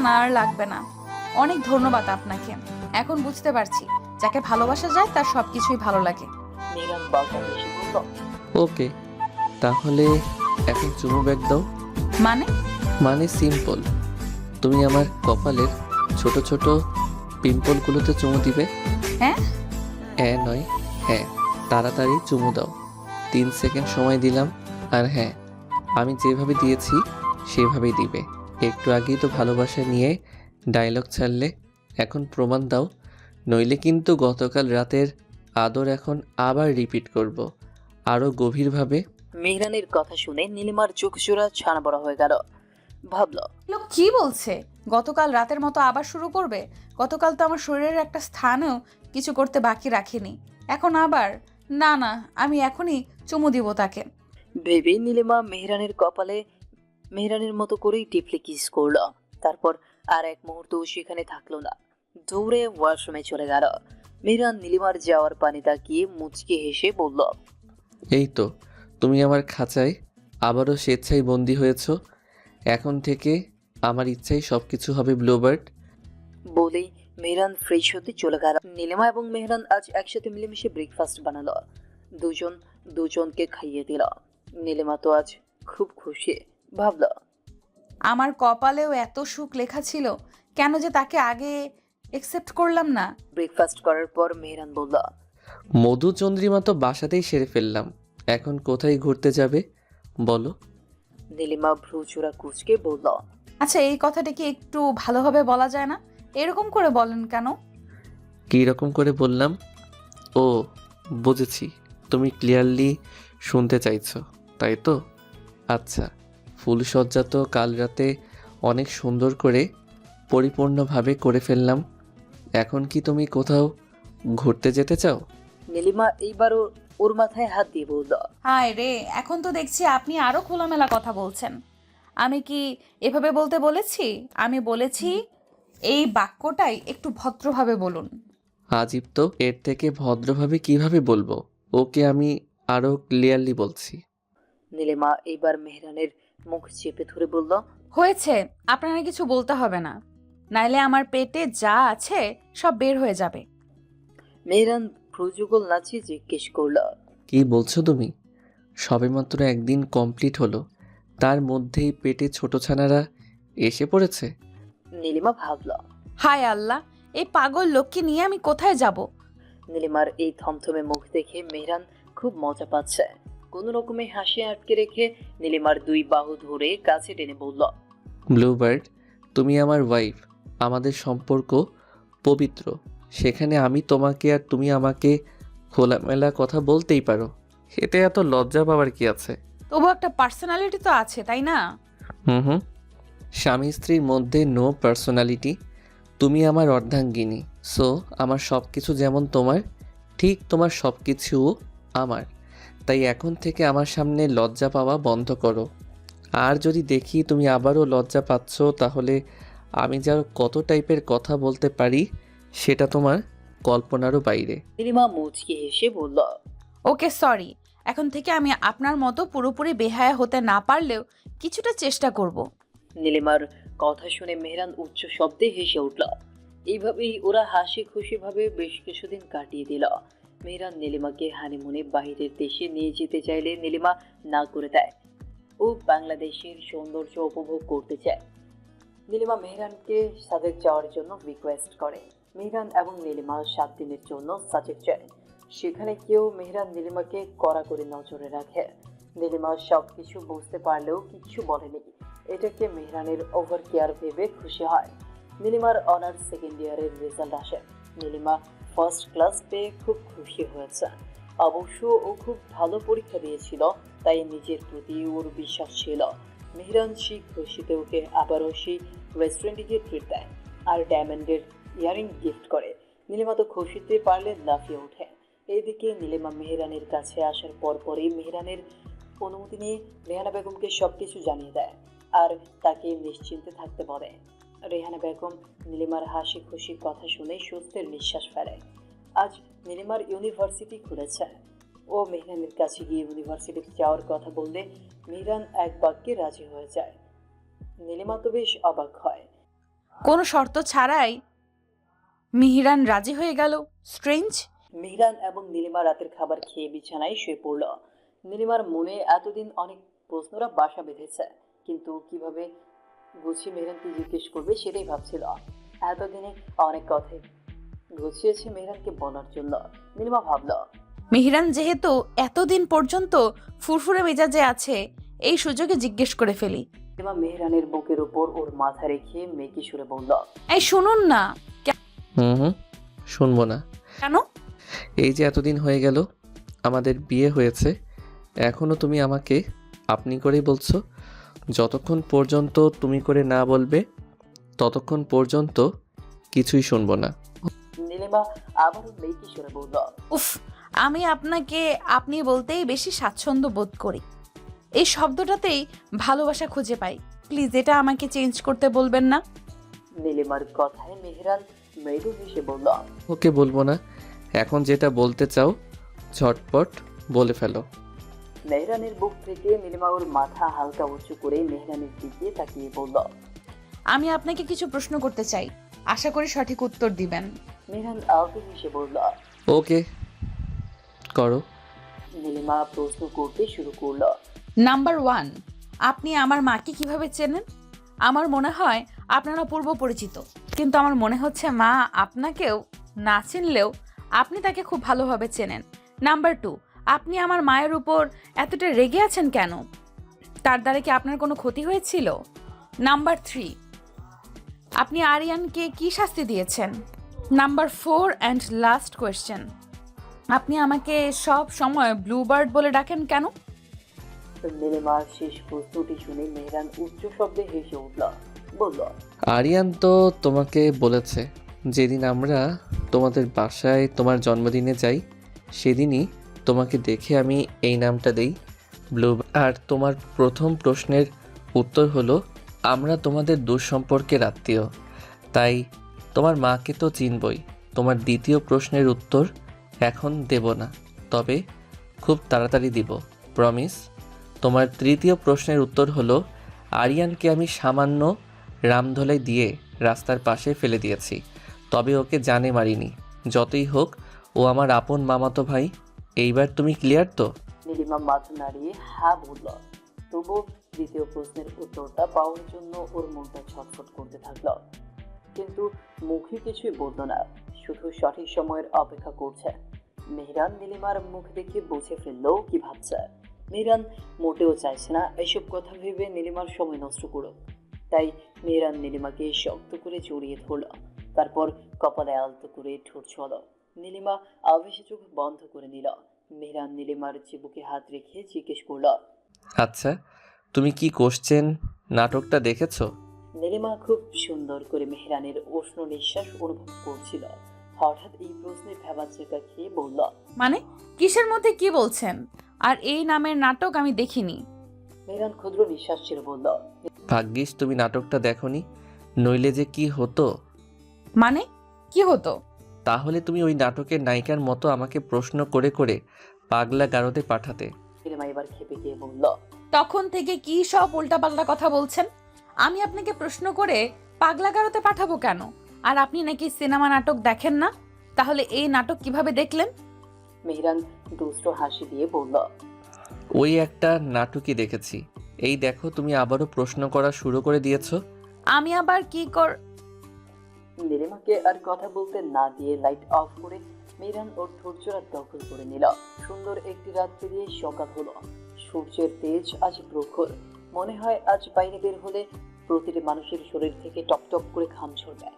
না, আর লাগবে না। অনেক ধন্যবাদ আপনাকে। এখন বুঝতে পারছি যাকে ভালোবাসা যায় তার সবকিছুই ভালো লাগে। মেহরান বাঁকা হেসে বলল, ওকে, তাহলে এখন চুমু ব্যাগ দাও। মানে? মানে সিম্পল, তুমি আমার কপালের ছোট ছোট পিম্পলগুলোতে চুমু দিবে। হ্যাঁ? হ্যাঁ নয়, হ্যাঁ। তাড়াতাড়ি চুমু দাও। 3 সেকেন্ড সময় দিলাম। আর হ্যাঁ, আমি যেভাবে দিয়েছি সেভাবেই দিবে। একটু আগেই তো ভালোবাসা নিয়ে ডায়লগ ছাড়লে, এখন প্রমাণ দাও, নইলে কিন্তু গতকাল রাতের আদর এখন আবার রিপিট করব, আরও গভীরভাবে। মেহরানের কথা শুনে নীলিমার চোখ জোড়া ছানা বড় হয়ে গেল। ভাবল, লোক কি বলছে? গতকাল রাতের মতো আবার শুরু করবে? গতকাল তো আমার শরীরের একটা স্থানেও কিছু করতে বাকি রাখিনি, এখন আবার? না না, আমি এখনই চুমু দিব তাকে। ভেবে নীলিমা মেহরানের কপালে মেহরানের মতো করেই ডিপলি কিস করলো। তারপর আর এক মুহূর্ত সেখানে থাকলো না, দৌড়ে ওয়াশরুমে চলে গেল। মেহরান নীলিমার যাওয়ার পানি তাকিয়ে মুচকি হেসে বলল, এই তো, তুমি আমার খাঁচায় আবারও স্বেচ্ছায় বন্দি হয়েছ। এখন থেকে আমার ইচ্ছাই সব কিছু হবে, ব্লুবার্ড। বলেই মেহরান ফ্রেশ হতে চলে গেল। নীলিমা এবং মেহরান আজ একসাথে মিলেমিশে ব্রেকফাস্ট বানালো। দুজন দুজনকে খাইয়ে দিল। নীলিমা তো আজ খুব খুশি। ভাবল, আমার কপালেও এত সুখ লেখা ছিল, কেন যে তাকে আগে একসেপ্ট করলাম না। ব্রেকফাস্ট করার পর মেহরান বলল, মধুচন্দ্রিমা তো বাসাতেই সেরে ফেললাম, এখন কোথায় ঘুরতে যাবে বলো? নীলিমা ভ্রু চূড়া কুঁচকে বলল, আচ্ছা, এই কথাটা কি একটু ভালোভাবে বলা যায় না? এরকম করে বলেন কেন? কী রকম করে বললাম? ও, বুঝেছি, তুমি ক্লিয়ারলি শুনতে চাইছো, তাই তো? আচ্ছা, ফুলসজ্জা তো কাল রাতে অনেক সুন্দর করে পরিপূর্ণভাবে করে ফেললাম। এখন কি তুমি কোথাও ঘুরতে যেতে চাও? নীলিমা এইবারও ওর মাথায় হাত দিয়ে বলল, হায় রে, এখন তো দেখছি আপনি আরো খোলামেলা কথা বলছেন। আমি কি এভাবে বলতে বলেছি? আমি বলেছি এই বাক্যটাই একটু ভদ্রভাবে বলুন। আজীব তো, এর থেকে ভদ্রভাবে কিভাবে বলবো? ওকে, আমি আরো ক্লিয়ারলি বলছি। নীলিমা এইবার মেহরানের মুখ চেপে ধরে বলল, হয়েছে, আপনারা কিছু বলতে হবে না, নাইলে আমার পেটে যা আছে সব বের হয়ে যাবে। মেহরান ভ্রুযুগল নাচিয়ে জিজ্ঞেস করল, কি বলছো তুমি? সবেমাত্র একদিন কমপ্লিট হলো, তার মধ্যেই পেটে ছোট ছানারা এসে পড়েছে। নীলিমা ভাবল। হায় আল্লাহ, এই পাগল লোককে নিয়ে আমি কোথায় যাব? নীলিমার এই থমথমে মুখ দেখে মেহরান খুব মজা পাচ্ছে। কোনো রকমে হাসি আটকে রেখে নীলিমার দুই বাহু ধরে কাছে টেনে বলল, ব্লুবার্ড, তুমি আমার ওয়াইফ, আমাদের সম্পর্ক পবিত্র। সেখানে আমি তোমাকে আর তুমি আমাকে খোলামেলা কথা বলতেই পারো, এতে এত লজ্জা পাওয়ার কি আছে? তবু একটা পার্সোনালিটি তো আছে, তাই না? হুম হুম, স্বামী স্ত্রীর মধ্যে নো পার্সোনালিটি। তুমি আমার অর্ধাঙ্গিনী, সো আমার সব কিছু যেমন তোমার, ঠিক তোমার সব কিছু আমার। তাই এখন থেকে আমার সামনে লজ্জা পাওয়া বন্ধ করো। আর যদি দেখি তুমি আবারও লজ্জা পাচ্ছ, তাহলে আমি যা কত টাইপের কথা বলতে পারি সেটা তোমার কল্পনারও বাইরে। নীলিমা মুচকি হেসে বলল, ওকে, সরি। এখন থেকে আমি আপনার মতো পুরোপুরি বেহায়া হতে না পারলেও কিছুটা চেষ্টা করব। নীলিমার কথা শুনে মেহরান উচ্চ শব্দে হেসে উঠল। এইভাবেই ওরা হাসি খুশি ভাবে বেশ কিছুদিন কাটিয়ে দিল। মেহরান নীলিমাকে হানিমুনে বাইরের দেশে নিয়ে যেতে চাইলে নীলিমা না করে দেয়। ও বাংলাদেশের সৌন্দর্য উপভোগ করতে চায়। নীলিমা মেহরানকে সাজেক যাওয়ার জন্য রিকোয়েস্ট করে। মেহরান এবং নীলিমা 7 দিনের জন্য সাজেক যায়। সেখানে কেউ মেহরান নীলিমাকে কড়া করে নজরে রাখে। নীলিমা সবকিছু বুঝতে পারলেও কিচ্ছু বলেনি। এটাকে মেহরানের ওভার কেয়ার ভেবে খুশি হয়। নীলিমার অনার্স সেকেন্ড ইয়ারের রেজাল্ট আসে। নীলিমা ফার্স্ট ক্লাস পেয়ে খুব খুশি হয়েছে। অবশ্য ও খুব ভালো পরীক্ষা দিয়েছিল, তাই নিজের প্রতি ওর বিশ্বাস ছিল। মেহরান সেই খুশিতে ওকে আবারও সেই রেস্টুরেন্টে গিয়ে ট্রিট দেয় আর ডায়মন্ডের ইয়ারিং গিফট করে। নীলিমা তো খুশিতে পারলে লাফিয়ে ওঠে। এইদিকে নীলিমা মেহরানের কাছে আসার পরপরই মেহরানের অনুমতি নিয়ে রেহানা বেগমকে সবকিছু জানিয়ে দেয় আর তাকে নিশ্চিন্তে থাকতে বলে। রেহানা বেগম নীলিমার হাসি খুশি কথা শুনে স্বস্তির নিঃশ্বাস ফেলে। আজ নীলিমার ইউনিভার্সিটি খুলেছে। ও মেহরানের কাছে গিয়ে ইউনিভার্সিটিতে যাওয়ার কথা বললে মেহরান এক বাক্যে রাজি হয়ে যায়। নীলিমা তো বেশ অবাক হয়। কোনো শর্ত ছাড়াই মিহিরান রাজি হয়ে গেল। স্ট্রেঞ্জ। মেহরান এবং নীলিমা রাতের খাবার খেয়ে বিছানায় শুয়ে পড়ল। নীলিমার মনে এতদিন অনেক প্রশ্নরা বাসা বেঁধেছে, কিন্তু কিভাবে গুছিয়ে মেহরানকে জিজ্ঞেস করবে সেটাই ভাবছিল। এতদিনে অনেক কথাই গুছিয়েছে মেহরানকে বলার জন্য। নীলিমা ভাবল, মিহিরান যেহেতু এতদিন পর্যন্ত ফুরফুরে মেজাজে আছে, এই সুযোগে জিজ্ঞেস করে ফেলি। নীলিমা মেহরানের বুকের উপর ওর মাথা রেখে মেকি সুরে বলল, এই শুনুন না। হুম, শুনবো না। কেন? এই যে এতদিন হয়ে গেল আমাদের বিয়ে হয়েছে, এখনও তুমি আমাকে আপনি করেই বলছো। যতক্ষণ পর্যন্ত তুমি করে না বলবে ততক্ষণ পর্যন্ত কিছুই শুনবো না। নীলিমা আবারও মেকি সুরে বলল, উফ, আমি আপনাকে আপনি বলতেই বেশি স্বাচ্ছন্দ্য বোধ করি। এই শব্দটাতেই ভালোবাসা খুঁজে পাই। প্লিজ এটা আমাকে চেঞ্জ করতে বলবেন না। নীলিমার কথায় মেহরান মৃদু হেসে বলল, ওকে বলবো না, এখন যেটা বলতে চাও ঝটপট বলে ফেলো। মেহরানের বুক থেকে নীলিমা ওর মাথা হালকা উঁচু করে মেহরানের দিকে তাকিয়ে বলল, আমি আপনাকে কিছু প্রশ্ন করতে চাই, আশা করি সঠিক উত্তর দিবেন। মেহরান আলতো হেসে বলল, ওকে করো। নীলিমা প্রশ্ন করতে শুরু করল, নাম্বার 1, আপনি আমার মাকে কিভাবে চেনেন? আমার মনে হয় আপনারা পূর্ব পরিচিত, কিন্তু আমার মনে হচ্ছে মা আপনাকেও না চিনলেও আপনি তাকে খুব ভালোভাবে চেনেন। নাম্বার 2, আপনি আমার মায়ের উপর এতটা রেগে আছেন কেন? তার দ্বারা কি আপনার কোনো ক্ষতি হয়েছিল? নাম্বার 3, আপনি আরিয়ানকে কি শাস্তি দিয়েছেন? নাম্বার 4 অ্যান্ড লাস্ট কোয়েশ্চেন, আপনি আমাকে সব সময় ব্লুবার্ড বলে ডাকেন কেন? নীলিমার শেষ প্রশ্নটি শুনে মেহরান উচ্চ শব্দে হেসে উঠল, বলল, আরিয়ান তো তোমাকে বলেছে যেদিন আমরা তোমাদের বাসায় তোমার জন্মদিনে যাই সেদিনই তোমাকে দেখে আমি এই নামটা দেই, ব্লু। আর তোমার প্রথম প্রশ্নের উত্তর হলো আমরা তোমাদের দুঃসম্পর্কের আত্মীয়, তাই তোমার মাকে তো চিনবই। তোমার দ্বিতীয় প্রশ্নের উত্তর এখন দেব না, তবে খুব তাড়াতাড়ি দিব, প্রমিস। তোমার তৃতীয় প্রশ্নের উত্তর হলো আরিয়ানকে আমি সামান্য রামধলাই দিয়ে রাস্তার পাশে ফেলে দিয়েছি, তবে ওকে জানে মারিনি। যতই হোক ও আমার আপন মামাতো ভাই। এইবার তুমি ক্লিয়ার তো? নীলিমা মাথা নাড়িয়ে হ্যাঁ বলল। তবু দ্বিতীয় প্রশ্নের উত্তরটা পাওয়ার জন্য ওর মনটা ছটফট করতে থাকলো, কিন্তু মুখে কিছুই বলতো না, শুধু সঠিক সময়ের অপেক্ষা করছে। মেহরান নীলিমার মুখ দেখে বুঝে ফেললো কি ভাবছে। মেহরান মোটেও চাইছে না এসব কথা ভেবে নীলিমার সময় নষ্ট করুক, তাই মেহরান নীলিমাকে শক্ত করে জড়িয়ে ধরল, তারপর কপালে আলতো করে ঠোঁট ছোঁয়াল। নীলিমা আবেশে চোখ বন্ধ করে নিল। মেহরান নীলিমার চিবুকে হাত রেখে জিজ্ঞেস করল, আচ্ছা, তুমি কি কোশ্চেন নাটকটা দেখেছো? নীলিমা খুব সুন্দর করে মেহরানের উষ্ণ নিঃশ্বাস অনুভব করছিল। হঠাৎ এই প্রশ্নে ভেবাচেকা খেয়ে বলল, মানে কিসের মধ্যে কি বলছেন? আর এই নামের নাটক আমি দেখিনি। মেহরান ক্ষুদ্র নিঃশ্বাস ছেড়ে বলল, ভাগ্যিস তুমি নাটকটা দেখোনি, নইলে যে কি হতো। মানে কি হতো? তাহলে তুমি ওই নাটকের নায়িকার মতো আমাকে প্রশ্ন করে করে পাগলা গারদে পাঠাতে। নীলিমা এবার খেপে গিয়ে বলল, তখন থেকে কি সব উল্টাপাল্টা কথা বলছেন? আমি আপনাকে প্রশ্ন করে পাগলাগারোতে পাঠাবো কেন? আর আপনি নাকি সিনেমা নাটক দেখেন না, তাহলে এই নাটক কিভাবে দেখলেন? মেহরান দুষ্ট হাসি দিয়ে বলল, ওই একটা নাটকই দেখেছি। এই দেখো তুমি আবারও প্রশ্ন করা শুরু করে দিয়েছো। আমি আবার কি কর? নীলিমাকে আর কথা বলতে না দিয়ে লাইট অফ করে মেহরান ওর ঠোঁটজোড়া দখল করে নিল। সুন্দর একটি রাত পেরিয়ে সকাল হলো। সূর্যের তেজ আজ প্রখর, মনে হয় আজ বাইরে বের হলে প্রতিটি মানুষের শরীর থেকে টপটপ করে ঘাম ঝরবে।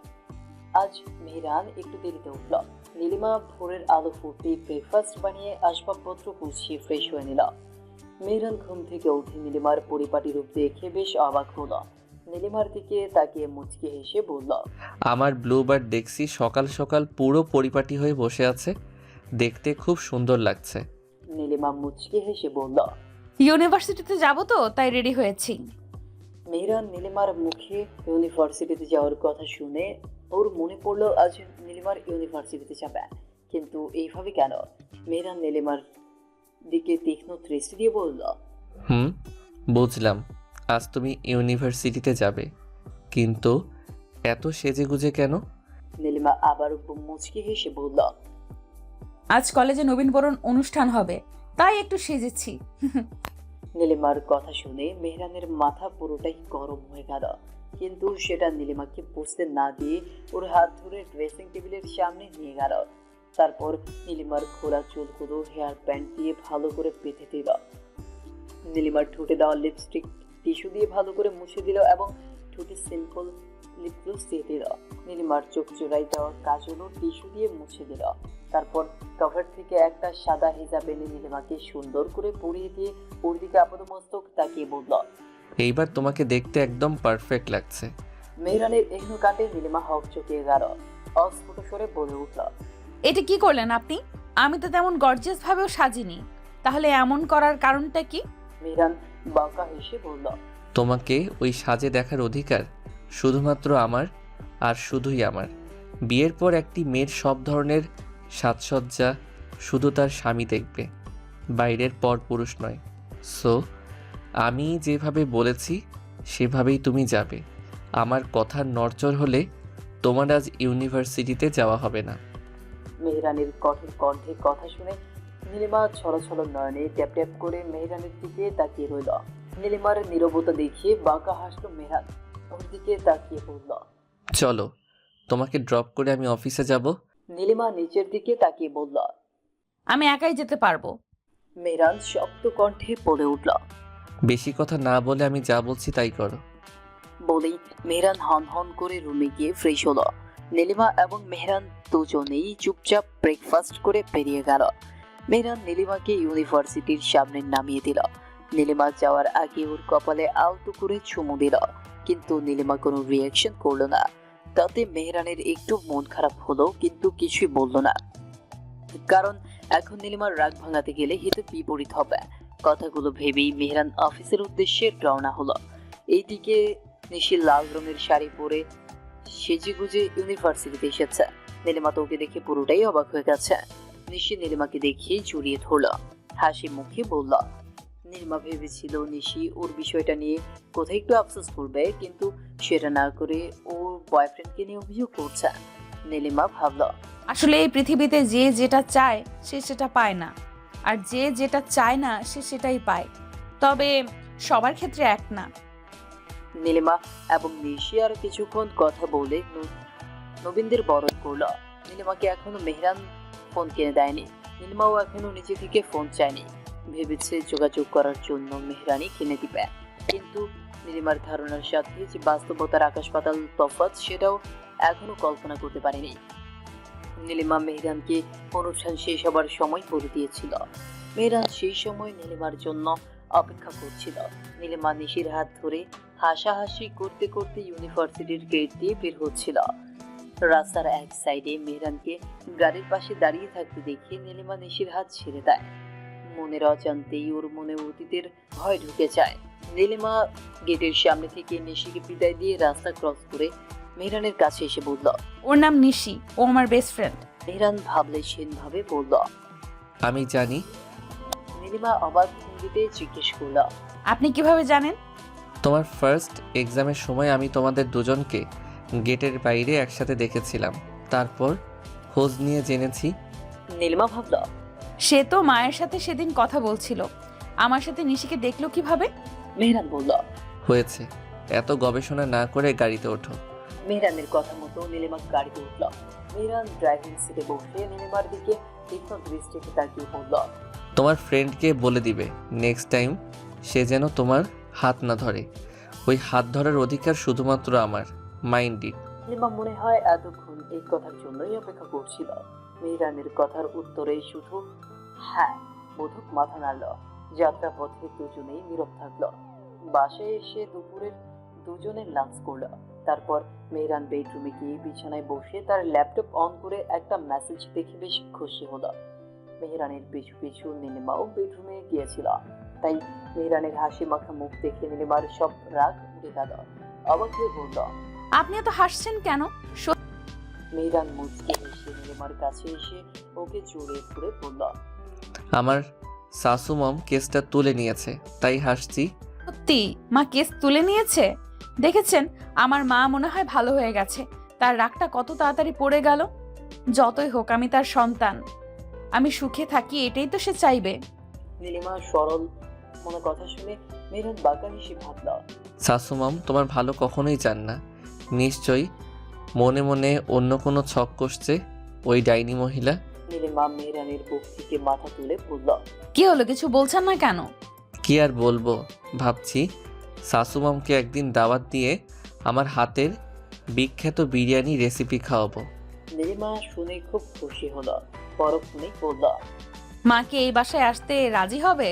আজ মেহরান একটু দেরিতে উঠল। নীলিমা ভোরের আলো ফুটতেই ব্রেকফাস্ট বানিয়ে আসবাবপত্র গুছিয়ে ফ্রেশ হয়ে নিল। মেহরান ঘুম থেকে উঠে নীলিমার পরিপাটি রূপ দেখে বেশ অবাক হলো। নীলিমার দিকে তাকিয়ে মুচকি হেসে বলল, আমার ব্লুবার্ড দেখছি সকাল সকাল পুরো পরিপাটি হয়ে বসে আছে, দেখতে খুব সুন্দর লাগছে। নীলিমা মুচকি হেসে বলল। ইউনিভার্সিটিতে যাব তো তাই রেডি হয়েছি। মেহরান নীলিমার মুখে ইউনিভার্সিটিতে যাওয়ার কথা শুনে ওর মনে পড়লো আজ নীলিমার ইউনিভার্সিটিতে যাবে, কিন্তু এইভাবে কেন? মেহরান নীলিমার দিকে তীক্ষ্ণ দৃষ্টি দিয়ে বলল, বুঝলাম, আজ তুমি ইউনিভার্সিটিতে যাবে, কিন্তু এত সেজেগুজে কেন? নীলিমা আবার মুচকি হেসে বলল। আজ কলেজে নবীনবরণ অনুষ্ঠান হবে, তাই একটু সেজেছি। নীলিমার কথা শুনে মেহরানের মাথা পুরোটাই গরম হয়ে গেল, কিন্তু সেটা নীলিমাকে বুঝতে না দিয়ে ওর হাত ধরে ড্রেসিং টেবিলের সামনে নিয়ে গেল। তারপর নীলিমার খোলা চুলগুলো হেয়ার ব্যান্ড দিয়ে ভালো করে বেঁধে দিল। নীলিমার ঠোঁটে দেওয়া লিপস্টিক টিস্যু দিয়ে ভালো করে মুছে দিল এবং ঠোঁটে সিম্পল লিপ গ্লস দিয়ে দিল। নীলিমার চোখ জোড়ায় দেওয়া কাজলও টিস্যু দিয়ে মুছে দিল। তারপর কভার থেকে একটা সাদা হিজাব এনে নীলিমাকে সুন্দর করে পরিয়ে দিয়ে ওর দিকে আপাতমস্তক তাকিয়ে বলল। এইবার তোমাকে দেখতে একদম পারফেক্ট লাগছে। মেহরানের এহনো কাটে নীলিমা হক চকিয়ে গেল। অস্ফুট স্বরে বলে উঠল। এটা কি করলেন আপনি? আমি তো তেমন গর্জিয়াস ভাবেও সাজিনি, তাহলে এমন করার কারণটা কি? মেহরান বাঁকা হেসে বলল। তোমাকে ওই সাজে দেখার অধিকার শুধুমাত্র আমার, আর শুধুই আমার। বিয়ের পর একটি মেয়ের সব ধরনের সাজসজ্জা শুধু তার স্বামী দেখবে, বাইরের পর পুরুষ নয়। সো আমি যেভাবে বলেছি সেভাবেই তুমি যাবে। আমার কথার নড়চড় হলে তোমার আজ ইউনিভার্সিটিতে যাওয়া হবে না। মেহরানের কঠোর কণ্ঠে কথা শুনে নীলিমা ছলছল নয়নে ট্যাপ ট্যাপ করে মেহরানের দিকে তাকিয়ে রইল। নীলিমার নীরবতা দেখিয়ে বাঁকা হাসল মেহরান। ওর দিকে তাকিয়ে বলল। চলো, তোমাকে ড্রপ করে আমি অফিসে যাব। নীলিমা নিচের দিকে তাকিয়ে বলল। আমি একাই যেতে পারবো। মেহরান শক্ত কণ্ঠে বলে উঠল। বেশি কথা না বলে আমি যা বলছি তাই করো। বলেই মেহরান হন হন করে রুমে গিয়ে ফ্রেশ হলো। নীলিমা এবং মেহরান দুজনেই চুপচাপ ব্রেকফাস্ট করে বেরিয়ে গেল। মেহরান নীলিমাকে ইউনিভার্সিটির সামনে নামিয়ে দিল। নীলিমা যাওয়ার আগে ওর কপালে আলতো করে চুমু দিল, কিন্তু নীলিমা কোনো রিয়াকশন করলো না। তাতে মেহরানের একটু মন খারাপ হলো, কিন্তু কিছুই বলল না, কারণ এখন নীলিমার রাগ ভাঙাতে গেলে হিতে বিপরীত হবে। কথাগুলো ভেবেই মেহরান অফিসের উদ্দেশ্যে রওনা হলো। এইদিকে নিশি লাল রঙের শাড়ি পরে সেজেগুজে ইউনিভার্সিটিতে এসেছে। নীলিমা তো ওকে দেখে পুরোটাই অবাক হয়ে গেছে। নিশি নীলিমাকে দেখে জড়িয়ে ধরল, হাসি মুখে বলল। নীলিমা ভেবেছিল নিশি ওর বিষয়টা নিয়ে কোথায় একটু আফসোস করবে, কিন্তু সেটা না করে ওর বয়ফ্রেন্ডকে নিয়ে অভিযোগ করছে। নীলিমা ভাবল, আসলে এই পৃথিবীতে যে যেটা চায় সে সেটা পায় না, আর যে যেটা চায় না সে সেটাই পায়, তবে সবার ক্ষেত্রে এক না। নীলিমা এবং নিশি আর কিছুক্ষণ কথা বলে নবীনদের বরণ করলো। নীলিমাকে এখনো মেহরান ফোন কিনে দেয়নি। নীলিমাও এখনো নিজে থেকে ফোন চায়নি। ভেবেছে যোগাযোগ করার জন্য মেহরানই কিনে দিবে, কিন্তু নীলিমার ধারণার সাথে যে বাস্তবতার আকাশ পাতাল তফাৎ, সেটাও এখনো কল্পনা করতে পারেনি। নীলিমা মেহরানকে অনুষ্ঠান শেষ হবার সময় বলে দিয়েছিল। মেহরান সেই সময় নীলিমার জন্য অপেক্ষা করছিল। নীলিমা নিশির হাত ধরে হাসাহাসি করতে করতে ইউনিভার্সিটির গেট দিয়ে বের হচ্ছিল। রাস্তার এক সাইডে মেহরানকে গাড়ির পাশে দাঁড়িয়ে থাকতে দেখে নীলিমা নিশির হাত ছেড়ে দেয়। মনের অজান্তেই ওর মনে অতীতের ভয় ঢুকে যায়। নীলিমা গেটের সামনে থেকে নিশিকে বিদায় দিয়ে রাস্তা ক্রস করে মেহরানের কাছে এসে বলল। ওর নাম নিশি, ও আমার বেস্ট ফ্রেন্ড। মেহরান ভাবলে সেন ভাবে বলল। আমি জানি। নীলিমা অবাক ভঙ্গিতে জিজ্ঞেস করল। আপনি কিভাবে জানেন? তোমার ফার্স্ট এক্সামের সময় আমি তোমাদের দুজনকে গেটের বাইরে একসাথে দেখেছিলাম, তারপর খোঁজ নিয়ে জেনেছি। নীলিমা ভাবল। সে তো মায়ের সাথে সেদিন কথা বলছিল, আমার সাথে নিশিকে দেখলো কিভাবে? মেহরান বলল। হয়েছে, এত গবেষণা না করে গাড়িতে ওঠো। মেহরানের কথা মতো নীলিমা গাড়িতে উঠল। মেহরান ড্রাইভিং সিটে বসে নীলিমার দিকে তীক্ষ্ণ দৃষ্টিতে তাকিয়ে বলল। তোমার ফ্রেন্ডকে বলে দিবে নেক্সট টাইম সে যেন তোমার হাত না ধরে। ওই হাত ধরার অধিকার শুধুমাত্র আমার। Mind it. নীলিমা মনে হয় এতক্ষণ এই কথার জন্যই অপেক্ষা করছিল। মেহরানের কথার উত্তরে শুধু হ্যাঁ বোধক মাথা নাড়ল। যাত্রা পথে দুজনেই নীরব থাকলো। বাসায় এসে দুপুরের দুজনে লাঞ্চ করলো। তারপর মেহরান বেডরুমে গিয়ে বিছানায় বসে তার ল্যাপটপ অন করে একটা মেসেজ দেখে বেশ খুশি হলো। মেহরানের পিছু পিছু নীলিমাও বেডরুমে গিয়েছিল, তাই মেহরানের হাসি মাখা মুখ দেখে নীলিমার সব রাগ উঠে গেল। অবাক হয়ে বলল। আপনি এত হাসছেন কেন? মেহরান মুচকে হেসে নীলিমার কাছে এসে ওকে জড়িয়ে ধরে বলল। আমার শাশু মম কেসটা তুলে নিয়েছে, তাই হাসছি। সত্যি মা কেস তুলে নিয়েছে? দেখেছেন, আমার মা মনে হয় ভালো হয়ে গেছে। তার রাগটা কত তাড়াতাড়ি পড়ে গেল। যতই হোক আমি তার সন্তান, আমি সুখে থাকি, এটাই তো সে চাইবে। নীলিমা সরল মনে কথা শুনে মেহরান বাঁকা হেসে ভাবল, শাশুমাম তোমার ভালো কখনোই চান না। নিশ্চয়ই মনে মনে অন্য কোনো ছক কষছে ওই ডাইনি মহিলা। নীলিমা মেহরানের বুক থেকে মাথা তুলে বলল, কি হলো, কিছু বলছেন না কেন? কি আর বলবো, ভাবছি শাশুমামকে একদিন দাওয়াত দিয়ে আমার হাতের বিখ্যাত বিরিয়ানি রেসিপি খাওয়াবো। নীলিমা শুনে খুব খুশি হলো। পরক্ষণেই বলল, মাকে এই বাসায় আসতে রাজি হবে?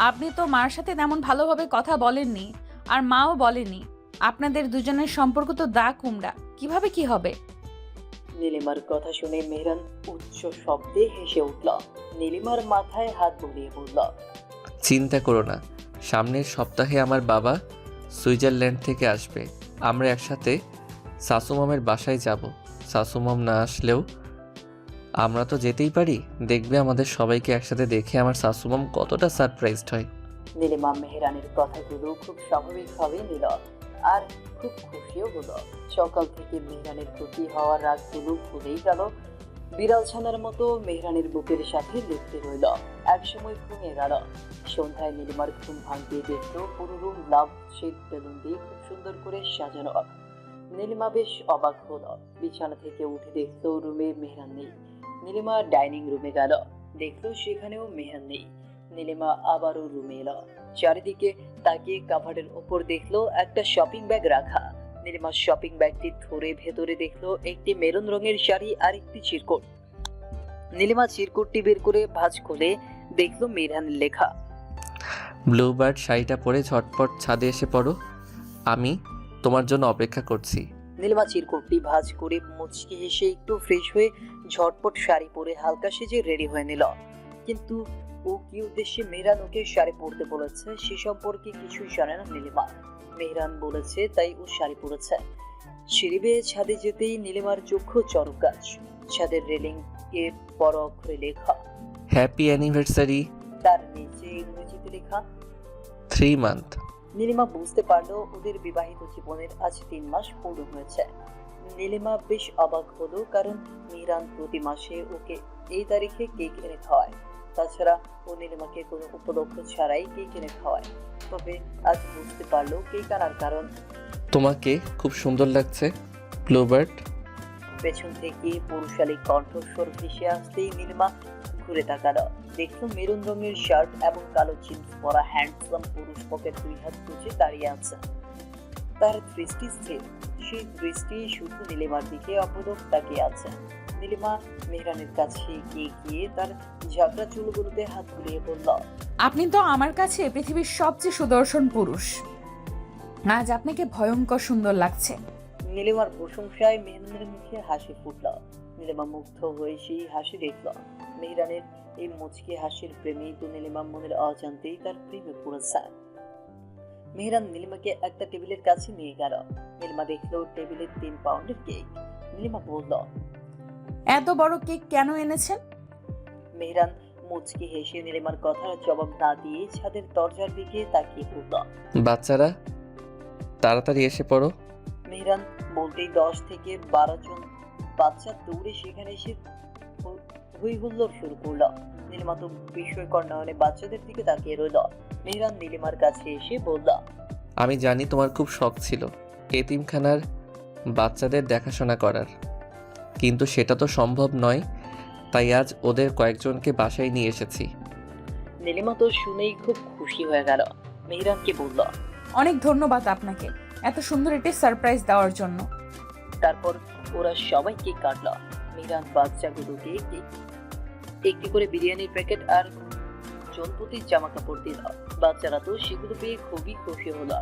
আপনি তো মার সাথে তেমন ভালোভাবে কথা বলেননি, আর মাও বলেনি। আপনাদের দুজনের সম্পর্ক তো দা কুমড়া, কিভাবে কি হবে? নীলিমার কথা শুনে মেহরান উচ্চ শব্দে হেসে উঠল। নীলিমার মাথায় হাত বুলিয়ে বলল, চিন্তা করো না, সামনের সপ্তাহে আমার বাবা সুইজারল্যান্ড থেকে আসবে। আমরা একসাথে শাশুমামের বাসায় যাব। শাশুমাম না আসলেও আমরা তো যেতেই পারি। দেখবে আমাদের সবাইকে একসাথে দেখে আমার শাশুমাম কতটা সারপ্রাইজড হয়। নীলিমা মেহরানের কথাগুলো খুব স্বাভাবিকভাবেই নিল আর খুব খুশিও হলো। সকাল থেকে মেহরানের প্রতি হওয়া রাগগুলো ভুলেই গেল। বিড়াল ছানার মতো মেহরানের বুকের সাথে লিপ্তে রইল। একসময় ঘুমিয়ে গেল। সন্ধ্যায় নীলিমার ঘুম ভাঙিয়ে দেখলো পুরো রুম লাভ শেড বেলুন দিয়ে খুব সুন্দর করে সাজানো। নীলিমা বেশ অবাক হলো। বিছানা থেকে উঠে দেখলো রুমে মেহরান নেই। নীলিমা ডাইনিং রুমে গেল, দেখলো সেখানেও মেহরান নেই। নীলিমা আবারও রুমে এলো। চারিদিকে তাকিয়ে কাভার্ডের ওপর দেখলো একটা শপিং ব্যাগ রাখা। নীলিমা শপিং ব্যাগটি ধরে ভেতরে দেখলো একটি মেরুন রঙের শাড়ি আর একটি চিরকুট। নীলিমা চিরকুটটি বের করে ভাঁজ খুলে দেখলো মেহরানের লেখা, ব্লুবার্ড শাড়িটা পরে ঝটপট ছাদে এসে পড়ো, আমি তোমার জন্য অপেক্ষা করছি। নীলিমা চিরকুটটি ভাঁজ করে মুচকি হেসে একটু ফ্রেশ হয়ে ঝটপট শাড়ি পরে হালকা সেজে রেডি হয়ে নিল। কিন্তু ও কি উদ্দেশ্যে মেহরান ওকে শাড়ি পরতে বলেছে সে সম্পর্কে কিছুই জানে না নীলিমা। মেহরান বলেছে তাই ও শাড়ি পরেছে। সিঁড়ি বেয়ে ছাদে যেতেই নীলিমার চক্ষু চরক গাছ। ছাদের রেলিং এর বড় অক্ষরে লেখা, হ্যাপি অ্যানিভার্সারি। তার নিচে ইংরেজিতে লেখা 3 মান্থ। নীলিমা বুঝতে পারলো ওদের বিবাহিত জীবনের আজ 3 মাস পূর্ণ হয়েছে। নীলিমা বেশ অবাক হলো, কারণ মেহরান প্রতি মাসে ওকে এই তারিখে কেক এনে খাওয়ায়। তাছাড়া ও নীলিমাকে কোনো উপলক্ষ ছাড়াই কেক এনে খাওয়ায়। তবে আজ বুঝতে পারলো কেক আনার কারণ। তোমাকে খুব সুন্দর লাগছে ব্লুবার্ড। পেছন থেকে পুরুষালী কণ্ঠস্বর ভেসে আসতেই নীলিমা ঘুরে তাকালো। দেখলো মেরুন রঙের শার্ট এবং কালো জিন্স পরা হ্যান্ডসাম পুরুষ পকেট 2 হাত তুলে দাঁড়িয়ে আছে। তার দৃষ্টি স্থির, সেই দৃষ্টি শুধু নীলিমার দিকে অপলক তাকিয়ে আছে। নীলিমা মেহরানের কাছে গিয়ে তার ঝাঁকড়া চুলগুলোতে হাত বুলিয়ে বলল, আপনি তো আমার কাছে পৃথিবীর সবচেয়ে সুদর্শন পুরুষ। আজ আপনাকে ভয়ঙ্কর সুন্দর লাগছে। নীলিমার প্রশংসায় মেহরানের মুখে হাসি ফুটল। নীলিমা মুগ্ধ হয়ে সেই হাসি দেখল। মেহরানের এই মুচকি হাসির প্রেমেই তো নীলিমা মনের অজান্তেই তার প্রেমে পড়েছে। মেহরান নীলিমাকে একটা টেবিলের কাছে নিয়ে গেল। নীলিমা দেখলো টেবিলে 3 পাউন্ডের কেক। নীলিমা বলল, এত বড় কেক কেন এনেছেন? মেহরান মুচকি হেসে নীলিমার কথার জবাব না দিয়ে ছাদের দরজার দিকে তাকিয়ে পড়ল। বাচ্চারা তাড়াতাড়ি এসে পড়ো। মেহরান বলতেই 10 থেকে 12 জন বাচ্চা দৌড়ে সেখানে এসে হই হুল্লোড় শুরু করলো। নীলিমা তো বিস্ময়কর নয়নে বাচ্চাদের দিকে তাকিয়ে রইল। মেহরান নীলিমার কাছে এসে বলল, আমি জানি তোমার খুব শখ ছিল এতিমখানার বাচ্চাদের দেখাশোনা করার, কিন্তু সেটা তো সম্ভব নয়, তাই আজ ওদের কয়েকজনকে বাসায় নিয়ে এসেছি। নীলিমা তো শুনেই খুব খুশি হয়ে গেল। মেহরানকে বলল, অনেক ধন্যবাদ আপনাকে এত সুন্দর একটি সারপ্রাইজ দেওয়ার জন্য। তারপর ওরা সবাই কেক কাটলো। মেহরান বাচ্চাগুলোকে একটি করে বিরিয়ানির প্যাকেট আর জনপতির জামা কাপড় দিল। বাচ্চারা তো সেগুলো পেয়ে খুবই খুশি হলো।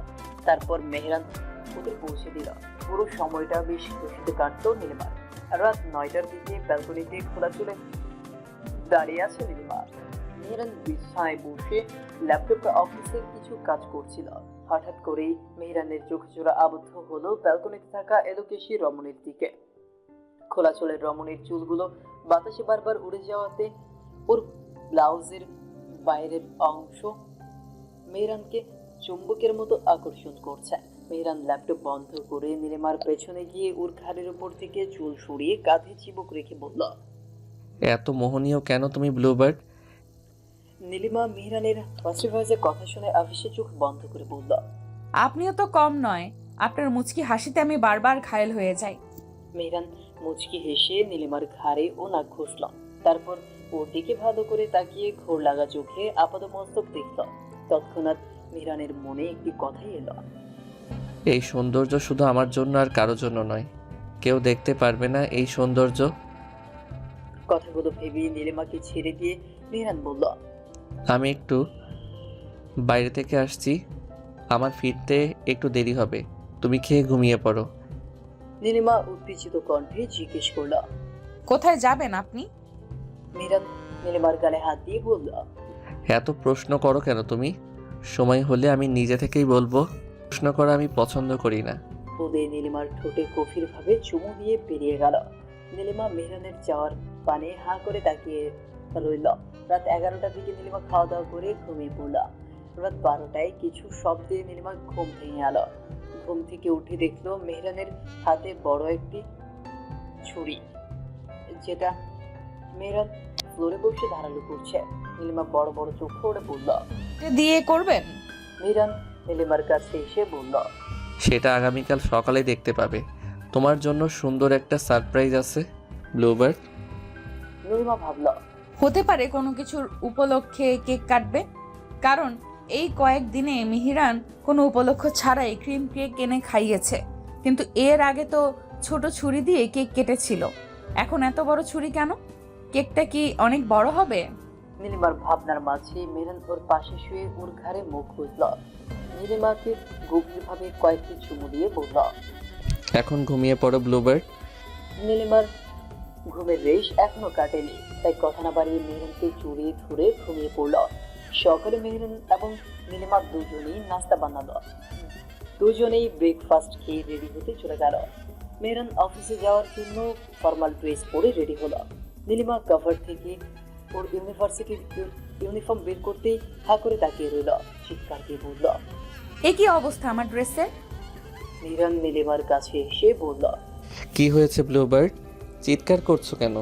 তারপর মেহরান ওদের পৌঁছে দিল। পুরো সময়টা বেশ খুশিতে কাটতো নীলিমার। রাত 9টার দিকে ব্যালকনিতে খোলা চুলে দাঁড়িয়ে আছে নীলিমা। মেহরান বিছানায় বসে ল্যাপটপে অফিসের কিছু কাজ করছিল। হঠাৎ করেই মেহরানের চোখজোড়া আবদ্ধ হলো ব্যালকনিতে থাকা এলোকেশী রমণীর দিকে। খোলা চুলের রমণীর চুলগুলো বাতাসে বারবার উড়ে যাওয়াতে ওর ব্লাউজের বাইরের অংশ মেহরানকে চুম্বকের মতো আকর্ষণ করছে। মেহরান ল্যাপটপ বন্ধ করে নীলিমার পেছনে গিয়ে ওর ঘাড়ের উপর থেকে চুল সরিয়ে কাঁধে চিবুক রেখে বলল। এত মোহনীয় কেন তুমি ব্লুবার্ড? নীলিমা মেহরানের ফার্স্টে ফার্স্টে কথা শুনে আফিসে চোখ বন্ধ করে বলল। আপনিও তো কম নয়, আপনার মুচকি হাসিতে আমি বারবার ঘায়েল হয়ে যাই। মেহরান মুচকি হেসে নীলিমার ঘাড়ে ও নাক ঘষল, তারপর ওর দিকে ভালো করে তাকিয়ে ঘোর লাগা চোখে আপাদমস্তক দেখল। তৎক্ষণাৎ মেহরানের মনে একটি কথাই এলো। এই সৌন্দর্য শুধু আমার জন্য আর কারো জন্য নয়, কেউ দেখতে পারবে না এই সৌন্দর্য। কথাগুলো ভেবে নীলিমাকে ছেড়ে দিয়ে মেহরান বলল। আমি একটু বাইরে থেকে আসছি, আমার ফিরতে একটু দেরি হবে, তুমি খেয়ে ঘুমিয়ে পড়ো। নীলিমা উত্তেজিত কণ্ঠে জিজ্ঞেস করল। কোথায় যাবেন আপনি? মেহরান নীলিমার গালে হাত দিয়ে বলল। এত প্রশ্ন করো কেন তুমি? সময় হলে আমি নিজে থেকেই বলবো। প্রশ্ন করা আমি পছন্দ করি না। বলে নীলিমার ঠোঁটে গভীর ভাবে চুমু দিয়ে বেরিয়ে গেল। নীলিমা মেহরানের যাওয়ার পানে হাঁ করে তাকিয়ে রইল। রাত 11টার দিকে নীলিমা খাওয়া দাওয়া করে ঘুমিয়ে পড়ল। রাত 12টায় কিছু শব্দে নীলিমা ঘুম ভেঙে গেল। ঘুম থেকে উঠে দেখলো মেহরানের হাতে বড় একটি ছুরি, যেটা মেহরান ফ্লোরে বসে ধারালো করছে। নীলিমা বড় বড় চোখ করে বলল। এটা দিয়ে করবেন? মেহরান নীলিমার কাছে এসে বলল। সেটা আগামীকাল সকালে দেখতে পাবে। তোমার জন্য সুন্দর একটা সারপ্রাইজ আছে ব্লুবার্ড। নীলিমা ভাবল। হতে পারে কোনো কিছুর উপলক্ষে কেক কাটবে, কারণ এই কয়েকদিনে মিহিরান কোনো উপলক্ষ ছাড়াই ক্রিম কেক এনে খাইয়েছে, কিন্তু এর আগে তো ছোট ছুরি দিয়ে কেক কেটেছিল। এখন এত বড় ছুরি কেন? কেকটা কি অনেক বড় হবে? নীলিমার ভাবনার মাঝে মেহরান ওর পাশে শুয়ে ওর ঘাড়ে মুখ গুজল। নীলিমাকে গভীরভাবে কয়েকটি চুমু দিয়ে বলল। এখন ঘুমিয়ে পড়ো ব্লুবার্ড। নীলিমার ঘুমের রেশ এখনো কাটেনি, তাই কথা না বাড়িয়ে মেহরানকে জড়িয়ে ধরে ঘুমিয়ে পড়ল। সকালে মেহরান এবং নীলিমা দুজনেই নাস্তা বানালো। দুজনেই ব্রেকফাস্ট খেয়ে রেডি হতে চলে গেল। মেহরান অফিসে যাওয়ার জন্য ফর্মাল ড্রেস পরে রেডি হলো। নীলিমা কভার থেকে ওর ইউনিভার্সিটির ইউনিফর্ম বের করতেই হা করে তাকিয়ে রইল। চিৎকার দিয়ে বলল। এ কি অবস্থা আমার ড্রেসের? মেহরান নীলিমার কাছে এসে বলল। কি হয়েছে ব্লুবার্ড, চিৎকার করছো কেন?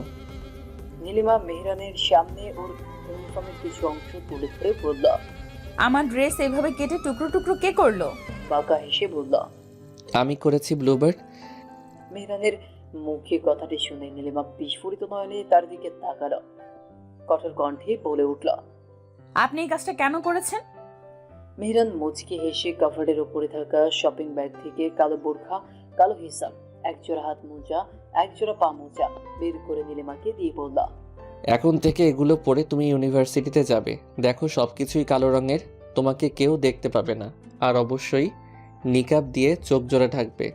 নীলিমা মেহরানের সামনে ওর ইউনিফর্মের কিছু অংশ তুলে ধরে বলল। আমার ড্রেস এভাবে কেটে টুকরো টুকরো কে করলো? বাঁকা হেসে বলল। আমি করেছি ব্লুবার্ড। মেহরানের মুখে কথাটি শুনে নীলিমা বিস্ফোরিত নয়নে তার দিকে তাকালো। কঠোর কণ্ঠে বলে উঠল। আপনি এই কাজটা কেন করেছেন? মেহরান মুচকি হেসে কাভার্ডের উপরে থাকা শপিং ব্যাগ থেকে কালো বোরখা, কালো হিসাব, একজোড়া হাত মোজা, একজোড়া পা মোজা বের করে নীলিমাকে দিয়ে বলল। এখন থেকে এগুলো পরে তুমি ইউনিভার্সিটিতে যাবে। দেখো সবকিছুই কালো রঙের, তোমাকে কেউ দেখতে পাবে না। আর অবশ্যই নিকাব দিয়ে চোখ জোড়া ঢাকবে।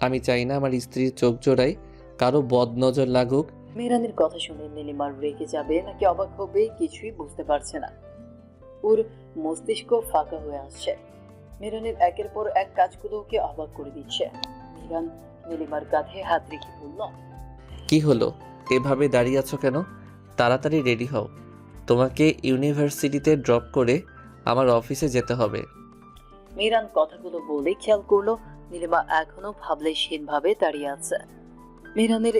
আমি চাই না আমার স্ত্রীর চোখ জোড়ায় কারো বদনজর লাগুক। মেহরানের কথা শুনে নীলিমার রেগে যাবে নাকি অবাক হবে কিছুই বুঝতে পারছে না। ওর মস্তিষ্ক ফাঁকা হয়ে আসছে। মেহরানের একের পর এক কাজগুলো ওকে অবাক করে দিচ্ছে। মেহরান নীলিমার কাঁধে হাত রেখে বলল। কি হলো, এভাবে দাঁড়িয়ে আছো কেন? তাড়াতাড়ি রেডি হও, তোমাকে ইউনিভার্সিটিতে ড্রপ করে আমার অফিসে যেতে হবে। মেহরান কথাগুলো বলে খেয়াল করলো নীলিমা এখনো ভাবলেশহীন ভাবে দাঁড়িয়ে আছে। মেহরানের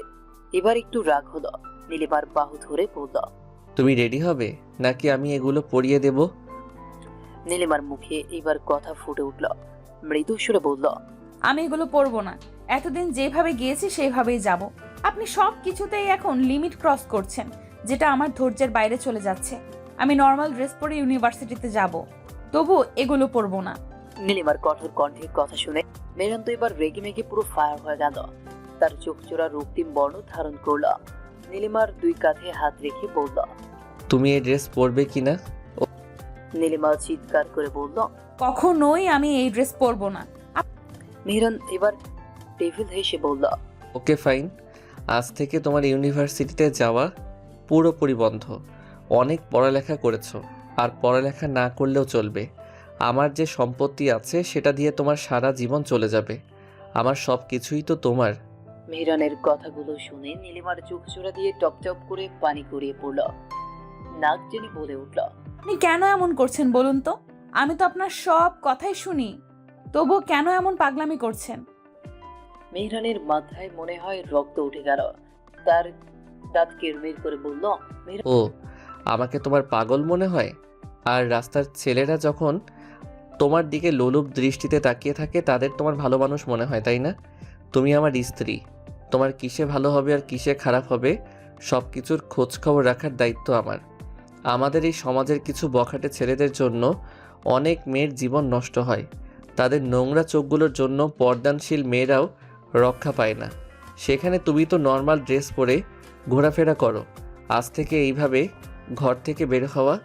এবার একটু রাগ হলো। নীলিমার বাহু ধরে বলল। তুমি রেডি হবে নাকি আমি এগুলো পরিয়ে দেব? নীলিমার মুখে এবার কথা ফুটে উঠল। মৃদু সুরে বলল। আমি এগুলো পরবো না। এতদিন যেভাবে গিয়েছি সেইভাবেই যাব। আপনি সব কিছুতেই এখন লিমিট ক্রস করছেন, যেটা আমার ধৈর্যের বাইরে চলে যাচ্ছে। আমি নর্মাল ড্রেস পরে ইউনিভার্সিটিতে যাব, তবু এগুলো পরবো না। নীলিমার কঠোর কণ্ঠের কথা শুনে মেহরান তো এবার রেগে মেগে পুরো ফায়ার হয়ে গেল। তার চোখ জোড়া রক্তিম বর্ণ ধারণ করল। নীলিমার দুই কাঁধে হাত রেখে বলল। তুমি এই ড্রেস পরবে কিনা? নীলিমা চিৎকার করে বলল। কখনোই আমি এই ড্রেস পরবো না। মেহরান এবার টেবিল হেসে বলল। ওকে ফাইন, আজ থেকে তোমার ইউনিভার্সিটিতে যাওয়া পুরোপুরি বন্ধ। অনেক পড়ালেখা করেছো, আর পড়ালেখা না করলেও চলবে। আমার যে সম্পত্তি আছে সেটা দিয়ে তোমার সারা জীবন চলে যাবে। আমার সব কিছুই তো তোমার। মেহরানের কথাগুলো শুনে নীলিমার চোখ জোড়া দিয়ে টপ টপ করে পানি গড়িয়ে পড়ল। নাক টেনে বলে উঠল। আপনি কেন এমন করছেন বলুন তো? আমি তো আপনার সব কথাই শুনি। তবুও কেন এমন পাগলামি করছেন? মেহরানের মাথায় মনে হয় রক্ত উঠে গেল। তার দাঁত কিরমির করে বলল, ও, আমাকে তোমার পাগল মনে হয়? আর রাস্তার ছেলেরা যখন তোমার দিকে লোলুপ দৃষ্টিতে তাকিয়ে থাকে তাদের তোমার ভালো মানুষ মনে হয়, তাই না? তুমি আমার স্ত্রী। তোমার কিসে ভালো হবে আর কিসে খারাপ হবে সব কিছুর খোঁজ খবর রাখার দায়িত্ব আমার। আমাদের এই সমাজের কিছু বখাটে ছেলেদের জন্য অনেক মেয়ের জীবন নষ্ট হয়। তাদের নোংরা চোখগুলোর জন্য পর্দানশীল মেয়েরাও রক্ষা পায় না। সেখানে তুমি তো নর্মাল ড্রেস পরে ঘোরাফেরা করো। আজ থেকে এইভাবে ঘর থেকে বের হওয়া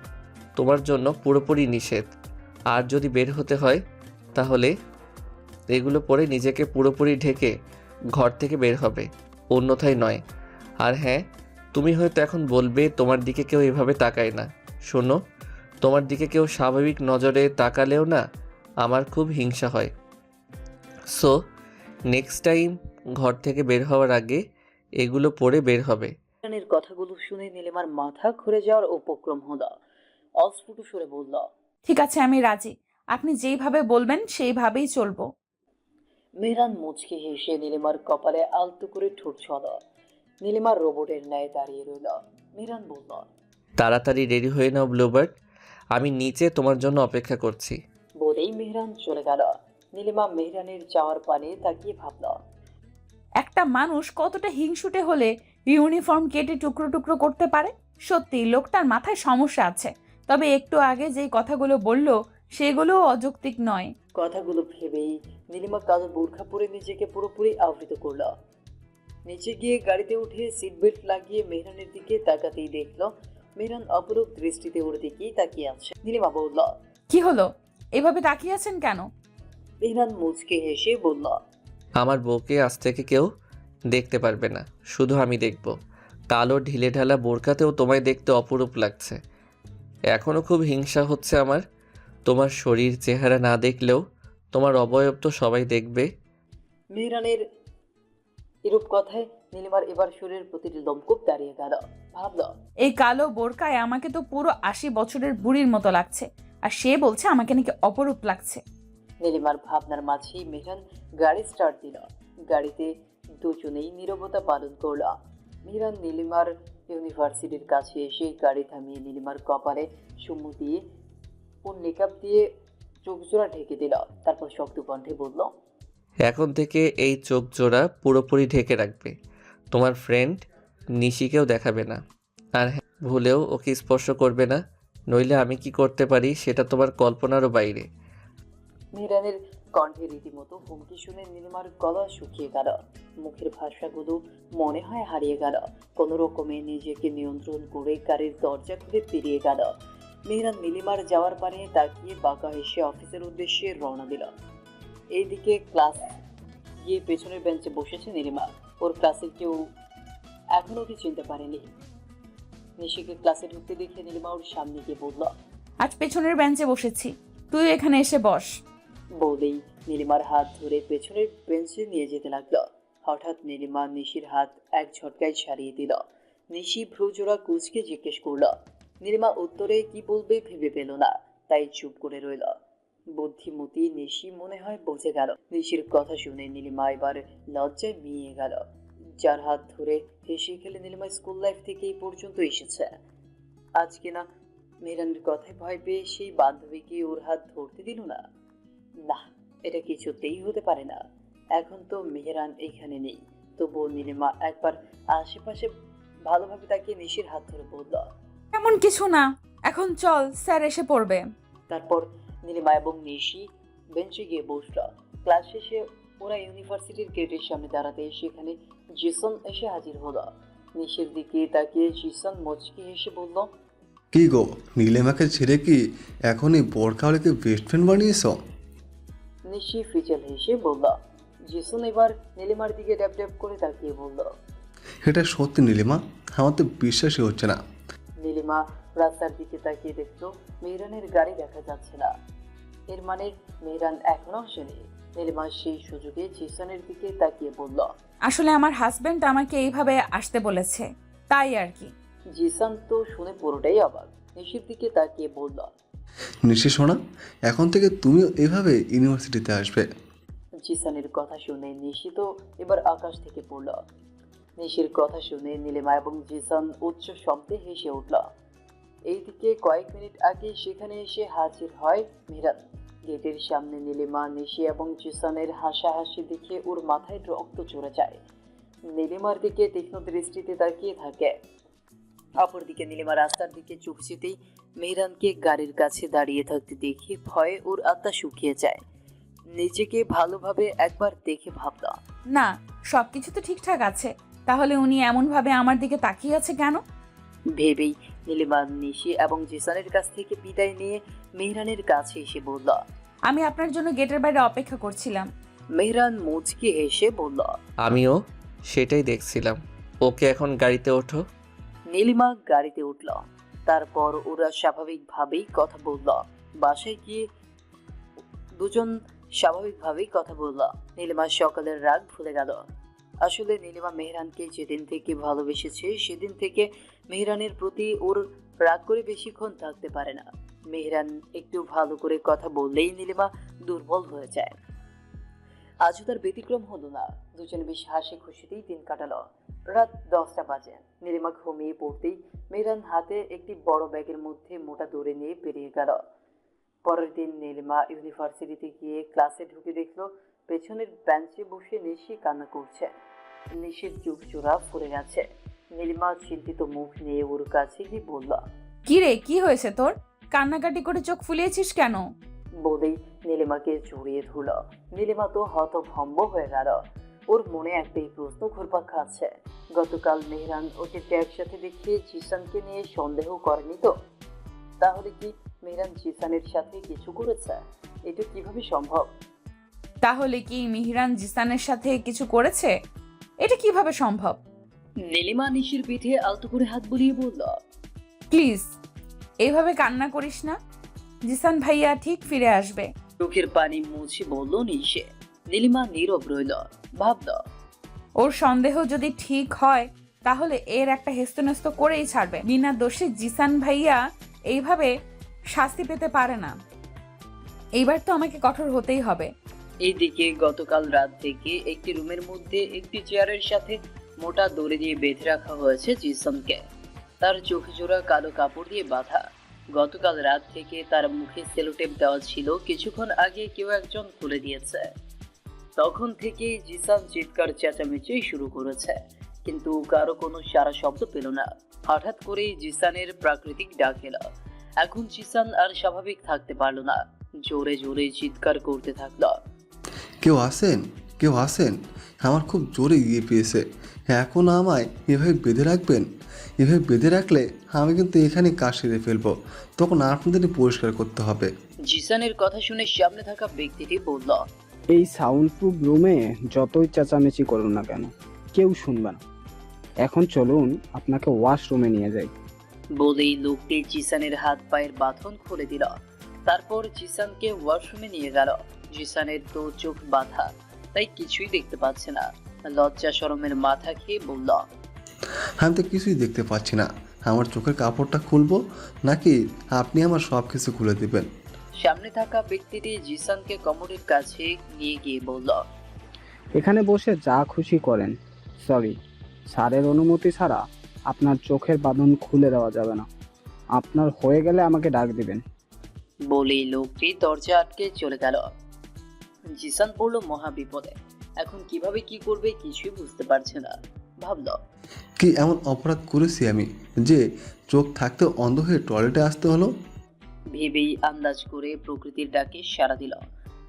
তোমার জন্য পুরোপুরি নিষেধ। আর যদি বের হতে হয় তাহলে এগুলো পরে নিজেকে পুরোপুরি ঢেকে ঘর থেকে বের হবে, অন্যথায় নয়। আর হ্যাঁ, তুমি হয়তো এখন বলবে তোমার দিকে কেউ এভাবে তাকায় না। শোনো, তোমার দিকে কেউ স্বাভাবিক নজরে তাকালেও না আমার খুব হিংসা হয়। সো নেক্সট টাইম ঘর থেকে বের হওয়ার আগে এগুলো পরে বের হবে। মেহরানের কথাগুলো শুনে নীলিমার মাথা ঘুরে যাওয়ার উপক্রম হলো। অস্ফুট সুরে বলল, ঠিক আছে, আমি রাজি। আপনি যেইভাবে বলবেন সেইভাবেই চলবো। মেহরান মুচকি হেসে নীলিমার কপালে আলতো করে ঠোঁট ছল। নীলিমার রোবটের ন্যায় দাঁড়িয়ে রইল। মেহরান বলল, তাড়াতাড়ি রেডি হয়ে নাও ব্লুবার্ড, আমি নিচে তোমার জন্য অপেক্ষা করছি। বলেই মেহরান চলে গেল। নীলিমা মেহরানের যাওয়ার পানে তাকিয়ে ভাবল, একটা মানুষ কতটা হিংসুটে হলে ইউনিফর্ম কেটে টুকরো টুকরো করতে পারে। সত্যি লোকটার মাথায় সমস্যা আছে। তবে একটু আগে যেই কথাগুলো বলল সেগুলোও অযৌক্তিক নয়। কথাগুলো ভেবেই নীলিমা কালো বোরখা পরে নিজেকে পুরোপুরি আবৃত করল। নিচে গিয়ে গাড়িতে উঠে সিট বেল্ট লাগিয়ে মেহরানের দিকে তাকাতেই দেখল মেহরান অপলক দৃষ্টিতে ওর দিকেই তাকিয়ে আছে। নীলিমা বলল, কি হলো, এভাবে তাকিয়ে আছেন কেন? মেহরান মুচকে হেসে বলল, আমার বউকে আজ থেকে কেউ দেখতে পারবে না, শুধু আমি দেখব। কালো ঢিলে ঢালা বোরকাতেও তোমায় দেখতে অপরূপ লাগছে। এখনও খুব হিংসা হচ্ছে আমার। তোমার শরীর চেহারা না দেখলেও তোমার অবয়ব তো সবাই দেখবে। মেহরানের এরূপ কথায় নীলিমার এবার শরীরের প্রতিটি লোমকূপ দাঁড়িয়ে গেল। ভাবল, এই কালো বোরকায় আমাকে তো পুরো 80 বছরের বুড়ির মতো লাগছে, আর সে বলছে আমাকে নাকি অপরূপ লাগছে। নীলিমার ভাবনার মাঝেই মেহরান গাড়ি স্টার্ট দিল। গাড়িতে দুজনেই নীরবতা পালন করল। মেহরান নীলিমার ইউনিভার্সিটির কাছে এসে গাড়ি থামিয়ে নীলিমার কপালে চুমু দিয়ে ও মেকআপ দিয়ে চোখ জোড়া ঢেকে দিল। তারপর শক্ত কণ্ঠে বলল, এখন থেকে এই চোখ জোড়া পুরোপুরি ঢেকে রাখবে। তোমার ফ্রেন্ড নিশিকেও দেখাবে না। আর হ্যাঁ, ভুলেও ওকে স্পর্শ করবে না, নইলে আমি কি করতে পারি সেটা তোমার কল্পনারও বাইরে। মেহরানের কণ্ঠে রীতিমতো হুমকি শুনে নীলিমার গলা শুকিয়ে গেল। মুখের ভাষাগুলো মনে হয় হারিয়ে গেল। কোনো রকমে নিজেকে নিয়ন্ত্রণ করে গাড়ির দরজা খুলে বেরিয়ে গেল। মেহরান নীলিমার যাওয়ার পানে তাকিয়ে বাঁকা হেসে অফিসের উদ্দেশ্যে রওনা দিল। এইদিকে ক্লাস গিয়ে পেছনের বেঞ্চে বসেছে নীলিমা। ওর ক্লাসের কেউ এখনো ওকে চিনতে পারেনি। নিশিকে ক্লাসে ঢুকতে দেখে নীলিমা ওর সামনে গিয়ে বলল, আজ পেছনের বেঞ্চে বসেছি, তুই এখানে এসে বস। বলেই নীলিমার হাত ধরে পেছনের বেঞ্চে নিয়ে যেতে লাগলো। হঠাৎ নীলিমা নিশির হাত এক ঝটকায় ছাড়িয়ে দিল। নিশি ভ্রুজোড়া কুঁচকে জিজ্ঞেস করল। নীলিমা উত্তরে কি বলবে ভেবে পেল না, তাই চুপ করে রইল। বুদ্ধিমতী নিশি মনে হয় বুঝে গেল। নিশির কথা শুনে নীলিমা এবার লজ্জায় মিয়ে গেল। যার হাত ধরে হেসে খেলে নীলিমা স্কুল লাইফ থেকে এই পর্যন্ত এসেছে, আজকে না মেহরানের কথায় ভয় পেয়ে সেই বান্ধবীকে ওর হাত ধরতে দিল না। না, এটা কিছুতেই হতে পারে না। এখন তো মেহরান এখানে নেই। তবুও নীলিমা একবার আশেপাশে ভালোভাবে তাকিয়ে নিশির হাত ধরে বলল, এমন কিছু না, এখন চল, স্যার এসে পড়বে। তারপর নীলিমা এবং নিশি বেঞ্চে গিয়ে বসল। ক্লাস শেষে ওরা ইউনিভার্সিটির গেটের সামনে দাঁড়াতে সেখানে জিসন এসে হাজির হলো। নিশির দিকে তাকিয়ে জিসন মুচকি হেসে বলল, কি গো, নীলিমাকে ছেড়ে কি এখন এই বোরখাওয়ালাকে বেস্ট ফ্রেন্ড বানিয়েছ? নিশি ফিচেল হেসে বলল। জিসন এবার নীলিমার দিকে ড্যাপ ড্যাপ করে তাকিয়ে বলল, এটা সত্যি নীলিমা, আমার তো বিশ্বাসই হচ্ছে না। নীলিমা রাস্তার দিকে তাকিয়ে দেখল মেহরানের গাড়ি দেখা যাচ্ছে না। এর মানে মেহরান এখনো আসেনি। নীলিমা সেই সুযোগে জিসনের দিকে তাকিয়ে বলল, আসলে আমার হাজবেন্ড আমাকে এইভাবে আসতে বলেছে, তাই আর কি। জিসান তো শুনে পুরোটাই অবাক। নিশির দিকে তাকিয়ে বলল, নিশি শোনা, এখন থেকে তুমিও এভাবে ইউনিভার্সিটিতে আসবে। জিসানের কথা শুনে নিশি তো এবার আকাশ থেকে পড়ল। নিশির কথা শুনে নীলিমা এবং জিসান উচ্চ শব্দে হেসে উঠল। এইদিকে কয়েক মিনিট আগে সেখানে এসে হাজির হয় মিরান। গেটের সামনে নীলিমা, নিশি এবং জিসানের হাসাহাসি দেখে ওর মাথায় রক্ত চড়ে যায়। নীলিমার দিকে তীক্ষ্ণ দৃষ্টিতে তাকিয়ে থাকে। অপরদিকে নীলিমা রাস্তার দিকে চোখ যেতেই মেহরানকে গাড়ির কাছে দাঁড়িয়ে থাকতে দেখে ভয়ে ওর আত্মা শুকিয়ে যায়। নিজেকে ভালোভাবে একবার দেখে ভাবল, না, সবকিছু তো ঠিকঠাক আছে, তাহলে উনি এমনভাবে আমার দিকে তাকিয়ে আছে কেন? ভেবেই নীলিমা নিশি এবং জিসানের কাছ থেকে বিদায় নিয়ে মেহরানের কাছে এসে বলল। আমি আপনার জন্য গেটের বাইরে অপেক্ষা করছিলাম। মেহরান মুচকি হেসে বলল। আমিও সেটাই দেখছিলাম। ওকে, এখন গাড়িতে ওঠো। নীলিমা গাড়িতে উঠল। তারপর ওরা স্বাভাবিকভাবেই কথা বলল। বাসায় গিয়ে দুজন স্বাভাবিকভাবেই কথা বলল। নীলিমার সকালের রাগ ভুলে গেল। আসলে নীলিমা মেহরানকে যেদিন থেকে ভালোবেসেছে সেদিন থেকে মেহরানের প্রতি ওর রাগ করে বেশিক্ষণ থাকতে পারে না। মেহরান একটু ভালো করে কথা বললেই নীলিমা দুর্বল হয়ে যায়। আজও তার ব্যতিক্রম হলো না। দুজনে বেশ হাসি খুশিতেই দিন কাটালো। রাত 10টা বাজে। নীলিমা ঘুমিয়ে পড়তেই মেহরান হাতে একটি বড় ব্যাগের মধ্যে মোটা দড়ি নিয়ে বেরিয়ে গেল। পরের দিন নীলিমা ইউনিভার্সিটিতে গিয়ে ক্লাসে ঢুকে দেখলো পেছনের বেঞ্চে বসে নিশি কান্না করছে। নিশির চোখ জোড়া ফুলে গেছে। নীলিমা চিন্তিত মুখ নিয়ে ওর কাছে গিয়ে বলল। কি রে, কি হয়েছে তোর? কান্নাকাটি করে চোখ ফুলিয়েছিস কেন? বলেই নীলিমাকে জড়িয়ে ধরল। নীলিমা তো হতভম্ব হয়ে গেল। ওর মনে একটাই প্রশ্ন ঘুরপাক খাচ্ছে, গতকাল মেহরান ওকে একসাথে দেখিয়ে জিসানকে নিয়ে সন্দেহ করেনি তো? তাহলে কি মেহরান জিসানের সাথে কিছু করেছে? এটা কিভাবে সম্ভব? তাহলে কি মিহিরান জিসানের সাথে কিছু করেছে? এটা কিভাবে সম্ভব? নীলিমা নিশির পিঠে আলতো করে হাত বুলিয়ে বলল। প্লিজ এইভাবে কান্না করিস না, জিসান ভাইয়া ঠিক ফিরে আসবে। চোখের পানি মুছে বলল নিশে। নীলিমা নীরব রইল, ভাবল। ওর সন্দেহ যদি ঠিক হয় তাহলে এর একটা হেস্তনেস্ত করেই ছাড়বে। বিনা দোষে জিসান ভাইয়া এইভাবে শাস্তি পেতে পারে না। এইবার তো আমাকে কঠোর হতেই হবে। এইদিকে গতকাল রাত থেকে একটি রুমের মধ্যে একটি চেয়ারের সাথে মোটা দড়ি দিয়ে বেঁধে রাখা হয়েছে জিসানকে। তার চোখ জোড়া কালো কাপড় দিয়ে বাঁধা। গতকাল রাত থেকে তার মুখে সেলোটেপ দেওয়া ছিল, কিছুক্ষণ আগে কেউ একজন খুলে দিয়েছে। তখন থেকেই জিসান চিৎকার চেঁচামেচি শুরু করেছে, কিন্তু কারো কোনো সারা শব্দ পেল না। হঠাৎ করেই জিসানের প্রাকৃতিক ডাক এলো। এখন জিসান আর স্বাভাবিক থাকতে পারল না, জোরে জোরে চিৎকার করতে থাকলো। কেউ আসেন, কেউ আসেন, আমার খুব জোরে গিয়ে পেয়েছে। এখন আমায় এভাবে বেঁধে রাখবেন? এভাবে বেঁধে রাখলে আমি কিন্তু এখানে কাজ সেরে ফেলবো, তখন আপনাদেরই পরিষ্কার করতে হবে। জিসানের কথা শুনে সামনে থাকা ব্যক্তিটি বলল। এই সাউন্ড প্রুফ রুমে যতই চেঁচামেচি করুন না কেন, কেউ শুনবে না। এখন চলুন আপনাকে ওয়াশরুমে নিয়ে যাই। বলেই লোকটি জিসানের হাত পায়ের বাঁধন খুলে দিল। তারপর জিসানকে ওয়াশরুমে নিয়ে গেল। জিসানের তো চোখ বাঁধা, তাই কিছুই দেখতে পাচ্ছে না। লজ্জা শরমের মাথা খেয়ে বলল। আমি তো কিছুই দেখতে পাচ্ছি না। আমার চোখের কাপড়টা খুলবো নাকি আপনি আমার সব কিছু খুলে দেবেন? সামনে থাকা ব্যক্তিটি জিসানকে কমোডের কাছে নিয়ে গিয়ে বলল। এখানে বসে যা খুশি করেন। সরি, স্যারের অনুমতি ছাড়া আপনার চোখের বাঁধন খুলে দেওয়া যাবে না। আপনার হয়ে গেলে আমাকে ডাক দিবেন। বলেই লোকটি দরজা আটকে চলে গেল। জিসান পড়ল মহা বিপদে। এখন কিভাবে কি করবে কিছুই বুঝতে পারছে না। ভাবল, কি এমন অপরাধ করেছি আমি যে চোখ থাকতে অন্ধ হয়ে টয়লেটে আসতে হলো? ভেবেই আন্দাজ করে প্রকৃতির ডাকে সাড়া দিল।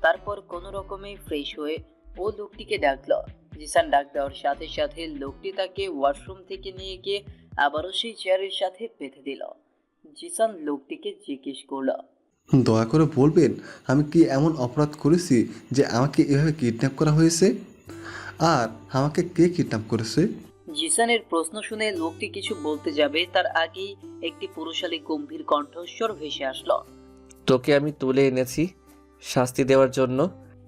তারপর কোনো রকমে ফ্রেশ হয়ে ও লোকটিকে ডাকলো। জিসান ডাক দেওয়ার সাথে সাথে লোকটি তাকে ওয়াশরুম থেকে নিয়ে গিয়ে আবারও সেই চেয়ারের সাথে বেঁধে দিল। জিসান লোকটিকে জিজ্ঞেস করল। দয়া করে বলবেন আমি কি এমন অপরাধ করেছি যে আমাকে এভাবে কিডন্যাপ করা হয়েছে? আর আমাকে কে কিডন্যাপ করেছে? জিসানের প্রশ্ন শুনে লোকটি কিছু বলতে যাবে তার আগেই একটি পুরুষালী গম্ভীর কণ্ঠস্বর ভেসে আসলো। তোকে আমি তুলে এনেছি শাস্তি দেওয়ার জন্য।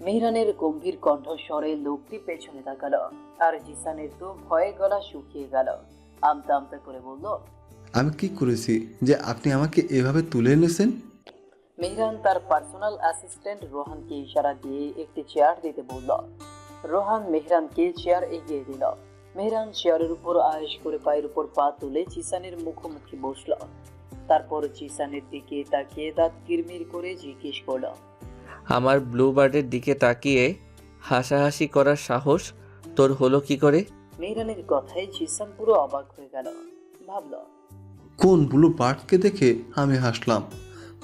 মেহরানের গম্ভীর কণ্ঠস্বরে লোকটি পেছনে তাকালো। আর জিসানের তো ভয়ে গলা শুকিয়ে গেল। আমতা আমতা করে বলল। আমি কি করেছি যে আপনি আমাকে এভাবে তুলে এনেছেন? মেহরান তার পার্সোনাল অ্যাসিস্ট্যান্ট রোহানকে ইশারা দিয়ে একটি চেয়ার দিতে বলল। রোহান মেহরানকে চেয়ার এগিয়ে দিল। মেহরান চেয়ারের উপর আয়েশ করে পায়ের উপর পা তুলে জিসানের মুখোমুখি বসল। তারপর জিসানের দিকে তাকিয়ে দাঁত কিরমির করে জিজ্ঞেস করল, আমার ব্লু বার্ডের দিকে তাকিয়ে হাসাহাসি করার সাহস তোর হলো কি করে? মেহরানের কথায় জিসান পুরো অবাক হয়ে গেল। ভাবল, কোন ব্লু বার্ডকে দেখে আমি হাসলাম?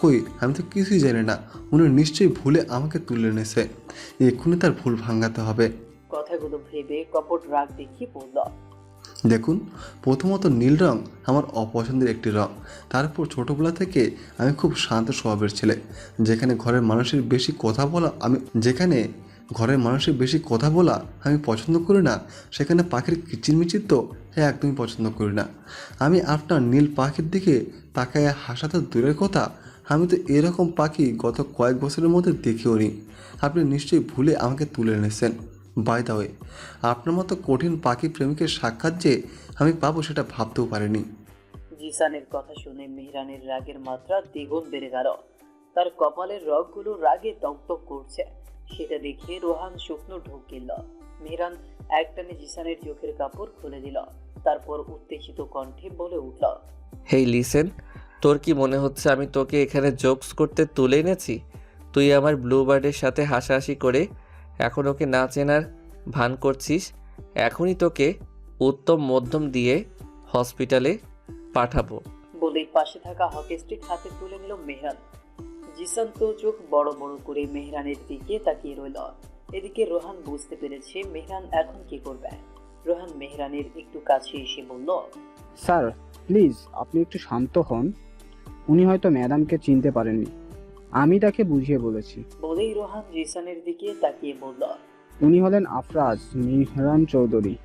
কই, আমি তো কিছুই জানি না। উনি নিশ্চয়ই ভুলে আমাকে তুলে এনেছে। এক্ষুনি তার ভুল ভাঙাতে হবে। কথাগুলো ভেবে কপট রাগ দেখিয়ে বলল, দেখুন, প্রথমত নীল রং আমার অপছন্দের একটি রং। তারপর ছোটোবেলা থেকে আমি খুব শান্ত স্বভাবের ছেলে। যেখানে ঘরের মানুষের বেশি কথা বলা আমি পছন্দ করি না, সেখানে পাখির কিচিরমিচির তো একদমই পছন্দ করি না। আমি আপনার নীল পাখির দিকে তাকায় হাসা তো দূরের কথা, আমি তো এরকম পাখি গত কয়েক বছরের মধ্যে দেখেও নি। আপনি নিশ্চয়ই ভুলে আমাকে তুলে এনেছেন। বাই দ্য ওয়ে, আপনার মতো কঠিন পাখি প্রেমিকের সাক্ষাৎ যে আমি পাবো সেটা ভাবতেও পারিনি। জিসানের কথা শুনে মেহরানের রাগের মাত্রা দ্বিগুণ বেড়ে গেল। তার কপালের রগগুলো রাগে টকটক করছে। সেটা দেখে রোহান শুকনো ঢোক গিলল। মেহরান একটানে জিসানের চোখের কাপড় খুলে দিল। তারপর উত্তেজিত কণ্ঠে বলে উঠল, হেই লিসেন, তোর কি মনে হচ্ছে আমি তোকে এখানে জোকস করতে তুলে এনেছি? তুই আমার ব্লু বার্ডের সাথে হাসাহাসি করে এখন ওকে না চেনার ভান করছিস। এখনই তোকে উত্তম মধ্যম দিয়ে হসপিটালে পাঠাবো। বলেই পাশে থাকা হকি স্টিক হাতে তুলে নিল মেহরান। জিসান তো চোখ বড় বড় করে মেহরানের দিকে তাকিয়ে রইল। এদিকে রোহান বুঝতে পেরেছে মেহরান এখন কি করবে। রোহান মেহরানের একটু কাছে এসে বলল, স্যার প্লিজ আপনি একটু শান্ত হন। উনি হয়তো ম্যাডামকে চিনতে পারেননি, আমি তাকে বুঝিয়ে বলেছি। বলেই রোহান জিসানের দিকে তাকিয়ে বলল, উনি হলেন আফরাজ মেহরান চৌধুরী।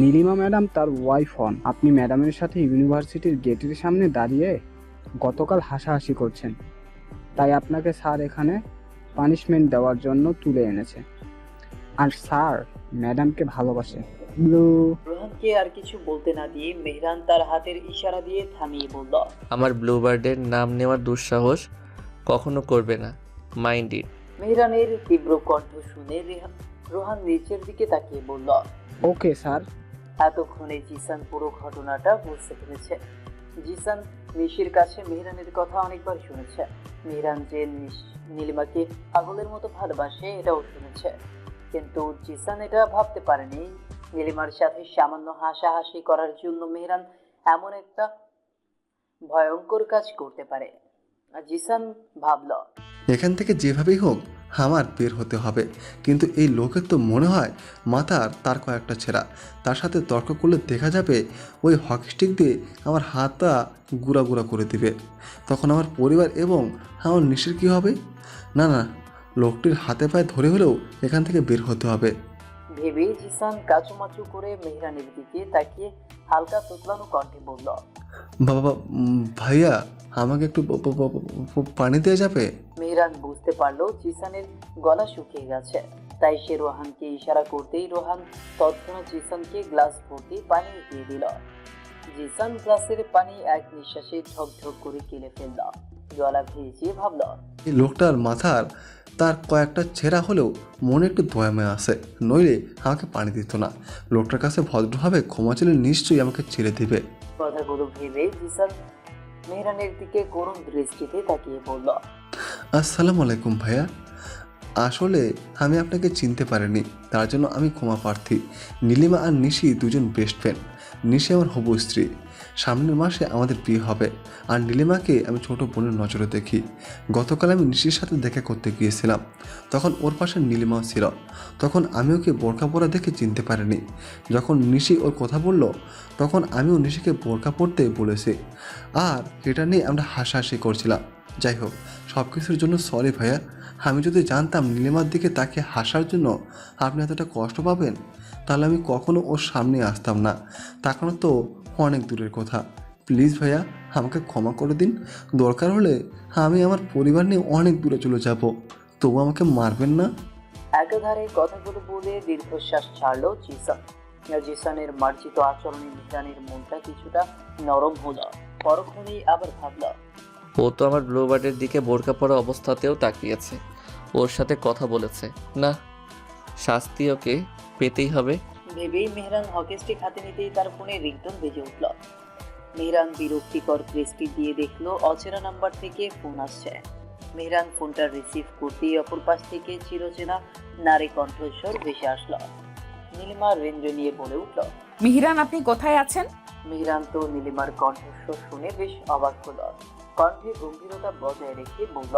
নীলিমা ম্যাডাম তার ওয়াইফ হন। আপনি ম্যাডামের সাথে ইউনিভার্সিটির গেটের সামনে দাঁড়িয়ে গতকাল হাসাহাসি করছেন, তাই আপনাকে স্যার এখানে পানিশমেন্ট দেওয়ার জন্য তুলে এনেছে। আর স্যার ম্যাডামকে ভালোবাসে। ব্লু। রোহানকে আর কিছু বলতে না দিয়ে মেহরান তার হাতের ইশারা দিয়ে থামিয়ে বলল, আমার ব্লু বার্ডের নাম নেওয়ার দুঃসাহস কখনো করবে না, মাইন্ড ইট। মেহরানের তীব্র কণ্ঠ শুনে রোহান নিচের দিকে তাকিয়ে বলল, ওকে স্যার। এতক্ষণে জিসান পুরো ঘটনাটা বুঝতে পেরেছে। জিসান নিশির কাছে মেহরানের কথা অনেকবার শুনেছে। মেহরান যে নীলিমাকে পাগলের মতো ভালোবাসে এটাও শুনেছে, কিন্তু জিসান এটা ভাবতে পারেনি নীলিমার সাথে সামান্য হাসাহাসি করার জন্য মেহরান এমন একটা ভয়ঙ্কর কাজ করতে পারে। আর জিসান ভাবল, এখান থেকে যেভাবেই হোক আমার বের হতে হবে। কিন্তু এই লোকের তো মনে হয় মাথার তার কয়েকটা ছেঁড়া। তার সাথে তর্ক করলে দেখা যাবে ওই হকি স্টিক দিয়ে আমার হাতটা গুঁড়া গুঁড়া করে দিবে। তখন আমার পরিবার এবং আমার নিশির কী হবে? না না, লোকটির হাতে পায়ে ধরে হলেও এখান থেকে বের হতে হবে। ভেবে জিসান কাচুমাচু করে মেহরানের দিকে তাকিয়ে হালকা তোতলানো কণ্ঠে বলল, বাবা, ভাইয়া, আমাকে একটু পানি দেওয়া যাবে? মেহরান বুঝতে পারলো জিসানের গলা শুকিয়ে গেছে, তাই সে রোহানকে ইশারা করতেই রোহান তৎক্ষণাৎ জিসানকে গ্লাস ভর্তি পানি দিয়ে দিল। জিসান গ্লাসের পানি এক নিঃশ্বাসে ঢকঢক করে গিলে ফেলল। গলা ভিজিয়ে ভাবল, এই লোকটার মাথার তার কয়েকটা ছেঁড়া হলেও মনে একটু দয়াময় আছে, নইলে আমাকে পানি দিত না। লোকটার কাছে ভদ্রভাবে ক্ষমা চাইলে নিশ্চয়ই আমাকে ছেড়ে দিবে। কথাগুলো ভেবে জিসান মেহরানের দিকে করুণ দৃষ্টিতে তাকিয়ে বলল, আসসালামু আলাইকুম ভাইয়া। আসলে আমি আপনাকে চিনতে পারিনি, তার জন্য আমি ক্ষমা প্রার্থী। নীলিমা আর নিশি দুজন বেস্ট ফ্রেন্ড। নিশি আমার হবু স্ত্রী। সামনের মাসে আমাদের বিয়ে হবে। আর নীলিমাকে আমি ছোট বোনের নজরে দেখি। গতকাল আমি নিশির সাথে দেখা করতে গিয়েছিলাম, তখন ওর পাশে নীলিমাও ছিল। তখন আমি ওকে বোরকা পরা দেখে চিনতে পারিনি। যখন নিশি ওর কথা বলল, তখন আমিও নিশিকে বোরকা পরতে বলেছি। আর এটা নিয়ে আমরা হাসাহাসি করছিলাম। যাই হোক, সব কিছুর জন্য সরি ভাইয়া। আমি যদি জানতাম নীলিমার দিকে তাকে হাসার জন্য আপনি এতটা কষ্ট পাবেন, তাহলে আমি কখনো ওর সামনে আসতাম না। তাকানো তো অনেক দূরের কথা। প্লিজ ভাইয়া, আমাকে ক্ষমা করে দিন। দরকার হলে আমি আমার পরিবার নিয়ে অনেক দূরে চলে যাব, তবু আমাকে মারবেন না। একাধারে কথাগুলো বলে দীর্ঘশ্বাস ছাড়লো জিসান। জিসানের মার্জিত আচরণে মেহরানের মনটা কিছুটা নরম হলো। পরক্ষণেই আবার ভাবল, ও তো আমার ব্লুবার্ডের দিকে বোরকা পরা অবস্থাতেও তাকিয়েছে, ওর সাথে কথা বলেছে। না, শাস্তি ওকে পেতেই হবে। ভেবেই মেহরান হকি স্টিক হাতে নিতেই তার ফোনে রিংটোন বেজে উঠল। মেহরান বিরক্তিকর দৃষ্টি দিয়ে দেখলো অচেনা নাম্বার থেকে ফোন আসছে। মেহরান ফোনটা রিসিভ করতেই অপর পাশ থেকে চিরচেনা নারী কণ্ঠস্বর ভেসে আসলো। নীলিমা রেঞ্জে নিয়ে বলে উঠল। মিহিরান, আপনি কোথায় আছেন? মেহরান তো নীলিমার কণ্ঠস্বর শুনে বেশ অবাক হলো। কণ্ঠে গম্ভীরতা বজায় রেখে বলল।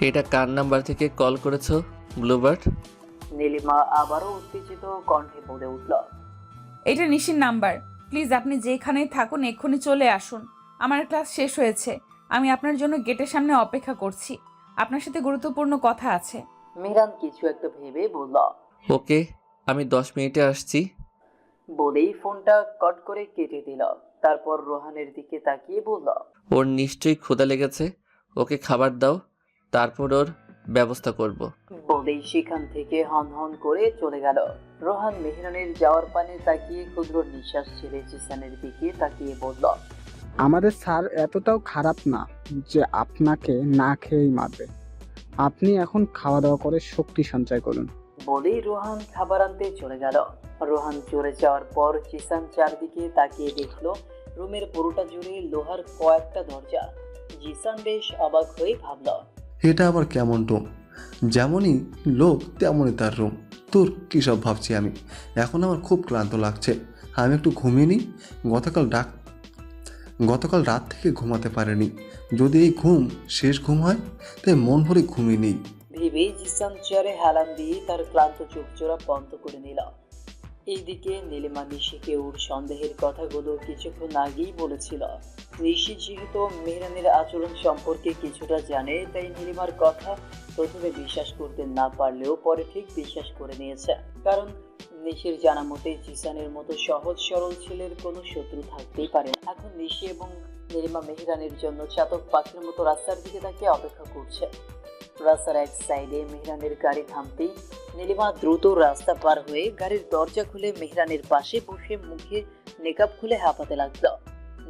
এটা কার নাম্বার থেকে কল করেছো ব্লুবার্ড? নীলিমা আবারও উত্তেজিত কণ্ঠে বলে উঠল। এটা নিশির নাম্বার। প্লিজ আপনি যেখানেই থাকুন এক্ষুনি চলে আসুন। আমার ক্লাস শেষ হয়েছে, আমি আপনার জন্য গেটের সামনে অপেক্ষা করছি। আপনার সাথে গুরুত্বপূর্ণ কথা আছে। মেহরান কিছু একটা ভেবে বলল। ওকে, আমি 10 মিনিটে আসছি। বলেই ফোনটা কট করে কেটে দিল। তারপর রোহানের দিকে তাকিয়ে বলল। ওর নিশ্চয়ই ক্ষুধা লেগেছে, ওকে খাবার দাও, তারপর ওর ব্যবস্থা করব। বলেই সেখান থেকে হন হন করে চলে গেল। রোহান মেহরানের যাওয়ার পানে তাকিয়ে ক্ষুদ্র নিঃশ্বাস ছেড়ে জিসানের দিকে তাকিয়ে বলল। আমাদের স্যার এতটাও খারাপ না যে আপনাকে না খেয়েই মারবে। আপনি এখন খাওয়া দাওয়া করে শক্তি সঞ্চয় করুন। বলেই রোহান খাবার আনতে চলে গেল। রোহান চলে যাওয়ার পর জিসান চারদিকে তাকিয়ে দেখলো রুমের পুরোটা জুড়ে লোহার কয়েকটা দরজা। জিসান বেশ অবাক হয়ে ভাবল। এটা আবার কেমন রুম? যেমনই লোক তেমনই তার রুম। তোর কী সব ভাবছি আমি। এখন আমার খুব ক্লান্ত লাগছে, আমি একটু ঘুমিয়ে নিই। গতকাল রাত থেকে ঘুমাতে পারিনি। যদি এই ঘুম শেষ ঘুম হয় তাই মন ভরে ঘুমিয়ে নিই। ভেবেই জিসান চেয়ারে হেলান দিয়ে তার ক্লান্ত চোখ জোড়া বন্ধ করে নিল। এইদিকে নীলিমা নিশিকে ওর সন্দেহের কথাগুলো কিছুক্ষণ আগেই বলেছিল। নিশি যেহেতু মেহরানের আচরণ সম্পর্কে কিছুটা জানে, তাই নীলিমার কথা প্রথমে বিশ্বাস করতে না পারলেও পরে ঠিক বিশ্বাস করে নিয়েছে। কারণ নিশির জানা মতে জিসানের মতো সহজ সরল ছেলের কোনো শত্রু থাকতেই পারে না। এখন নিশি এবং নীলিমা মেহরানের জন্য চাতক পাখির মতো রাস্তার দিকে তাকিয়ে অপেক্ষা করছে। রাস্তার এক সাইডে মেহরানের গাড়ি থামতেই নীলিমা দ্রুত রাস্তা পার হয়ে গাড়ির দরজা খুলে মেহরানের পাশে বসে মুখে মেকআপ খুলে হাঁপাতে লাগলো।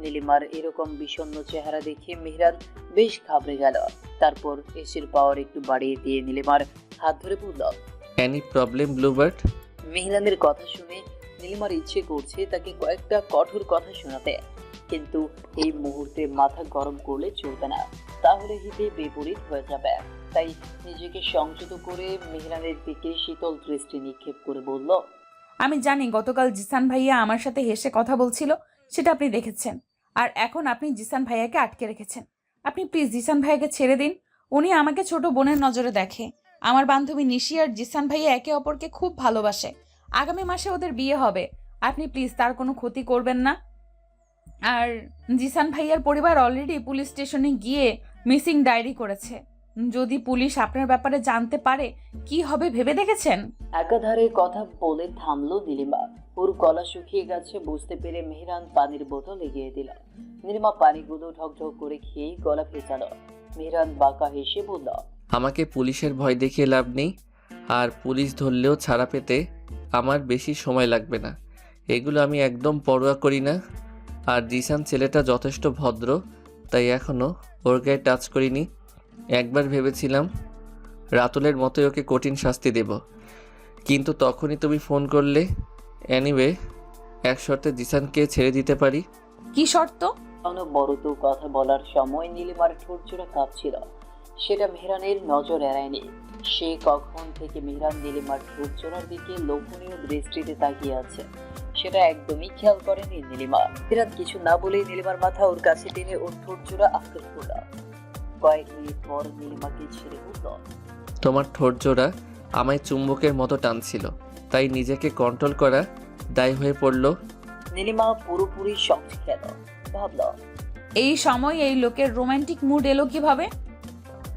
নীলিমার এরকম বিষণ্ণ চেহারা দেখে মেহরান বেশ ঘাবড়ে গেল। তারপর এসির পাওয়ার একটু বাড়িয়ে দিয়ে নীলিমার হাত ধরে বলল। Any problem Bluebird? মেহরানের কথা শুনে নীলিমার ইচ্ছে করছে তাকে কয়েকটা কঠোর কথা শোনাতে, কিন্তু এই মুহূর্তে মাথা গরম করলে চলবে না, তাহলে হিতে বিপরীত হয়ে যাবে। তাই নিজেকে সংযত করে মেহরানের দিকে শীতল দৃষ্টি নিক্ষেপ করে বলল। আমি জানি গতকাল জিসান ভাইয়া আমার সাথে হেসে কথা বলছিল, সেটা আপনি দেখেছেন। আর এখন আপনি জিসান ভাইয়াকে আটকে রেখেছেন। আপনি প্লিজ জিসান ভাইয়াকে ছেড়ে দিন। উনি আমাকে ছোট বোনের নজরে দেখে। আমার বান্ধবী নিশি আর জিসান ভাইয়া একে অপরকে খুব ভালোবাসে। আগামী মাসে ওদের বিয়ে হবে। আপনি প্লিজ তার কোনো ক্ষতি করবেন না। আর জিসান ভাইয়ার পরিবার অলরেডি পুলিশ স্টেশনে গিয়ে মিসিং ডায়েরি করেছে। যদি পুলিশ আপনার ব্যাপারে জানতে পারে কি হবে ভেবে দেখেছেন? একাধারে কথা বলে থামলো নীলিমা। ওর গলা শুকিয়ে গেছে বুঝতে পেরে মেহরান পানির বোতল এগিয়ে দিল। নীলিমা পানিগুলো ঢকঢক করে খেয়ে গলা ভেজালো। মেহরান বাঁকা হেসে বলল। আমাকে পুলিশের ভয় দেখিয়ে লাভ নেই, আর পুলিশ ধরলেও ছাড়া পেতে আমার বেশি সময় লাগবে না। এগুলো আমি একদম পরোয়া করি না। আর জিসান ছেলেটা যথেষ্ট ভদ্র, তাই এখনও ওর গায়ে টাচ করিনি। একবার ভেবেছিলাম রাতুলের মতোই ওকে কঠিন শাস্তি দেব, কিন্তু তখনই তুমি ফোন করলে। এনিওয়ে, এক শর্তে জিসানকে ছেড়ে দিতে পারি। কি শর্ত? অনবরত কথা বলার সময় নীলিমার ঠোঁট জোড়া কাঁপছিল। সেটা মেহরানের নজর এড়ায়নি। সে কখন থেকে মেহরান নীলিমার ঠোঁট জোড়ার দিকে লোভনীয় দৃষ্টিতে তাকিয়ে আছে সেটা একদমই খেয়াল করেনি নীলিমা। মেহরান কিছু না বলেই নীলিমার মাথা ওর কাছে টেনে ওর ঠোঁট জোড়া আঁকড়ে ধরল। কয়েক মিনিট পর নীলিমাকে ছেড়ে উঠল। তোমার ঠোঁট জোড়া আমায় চুম্বকের মতো টানছিল, তাই নিজেকে কন্ট্রোল করা দায় হয়ে পড়ল। নীলিমা পুরোপুরি শক খেল। ভাবল, এই সময় এই লোকের রোমান্টিক মুড এলো কিভাবে?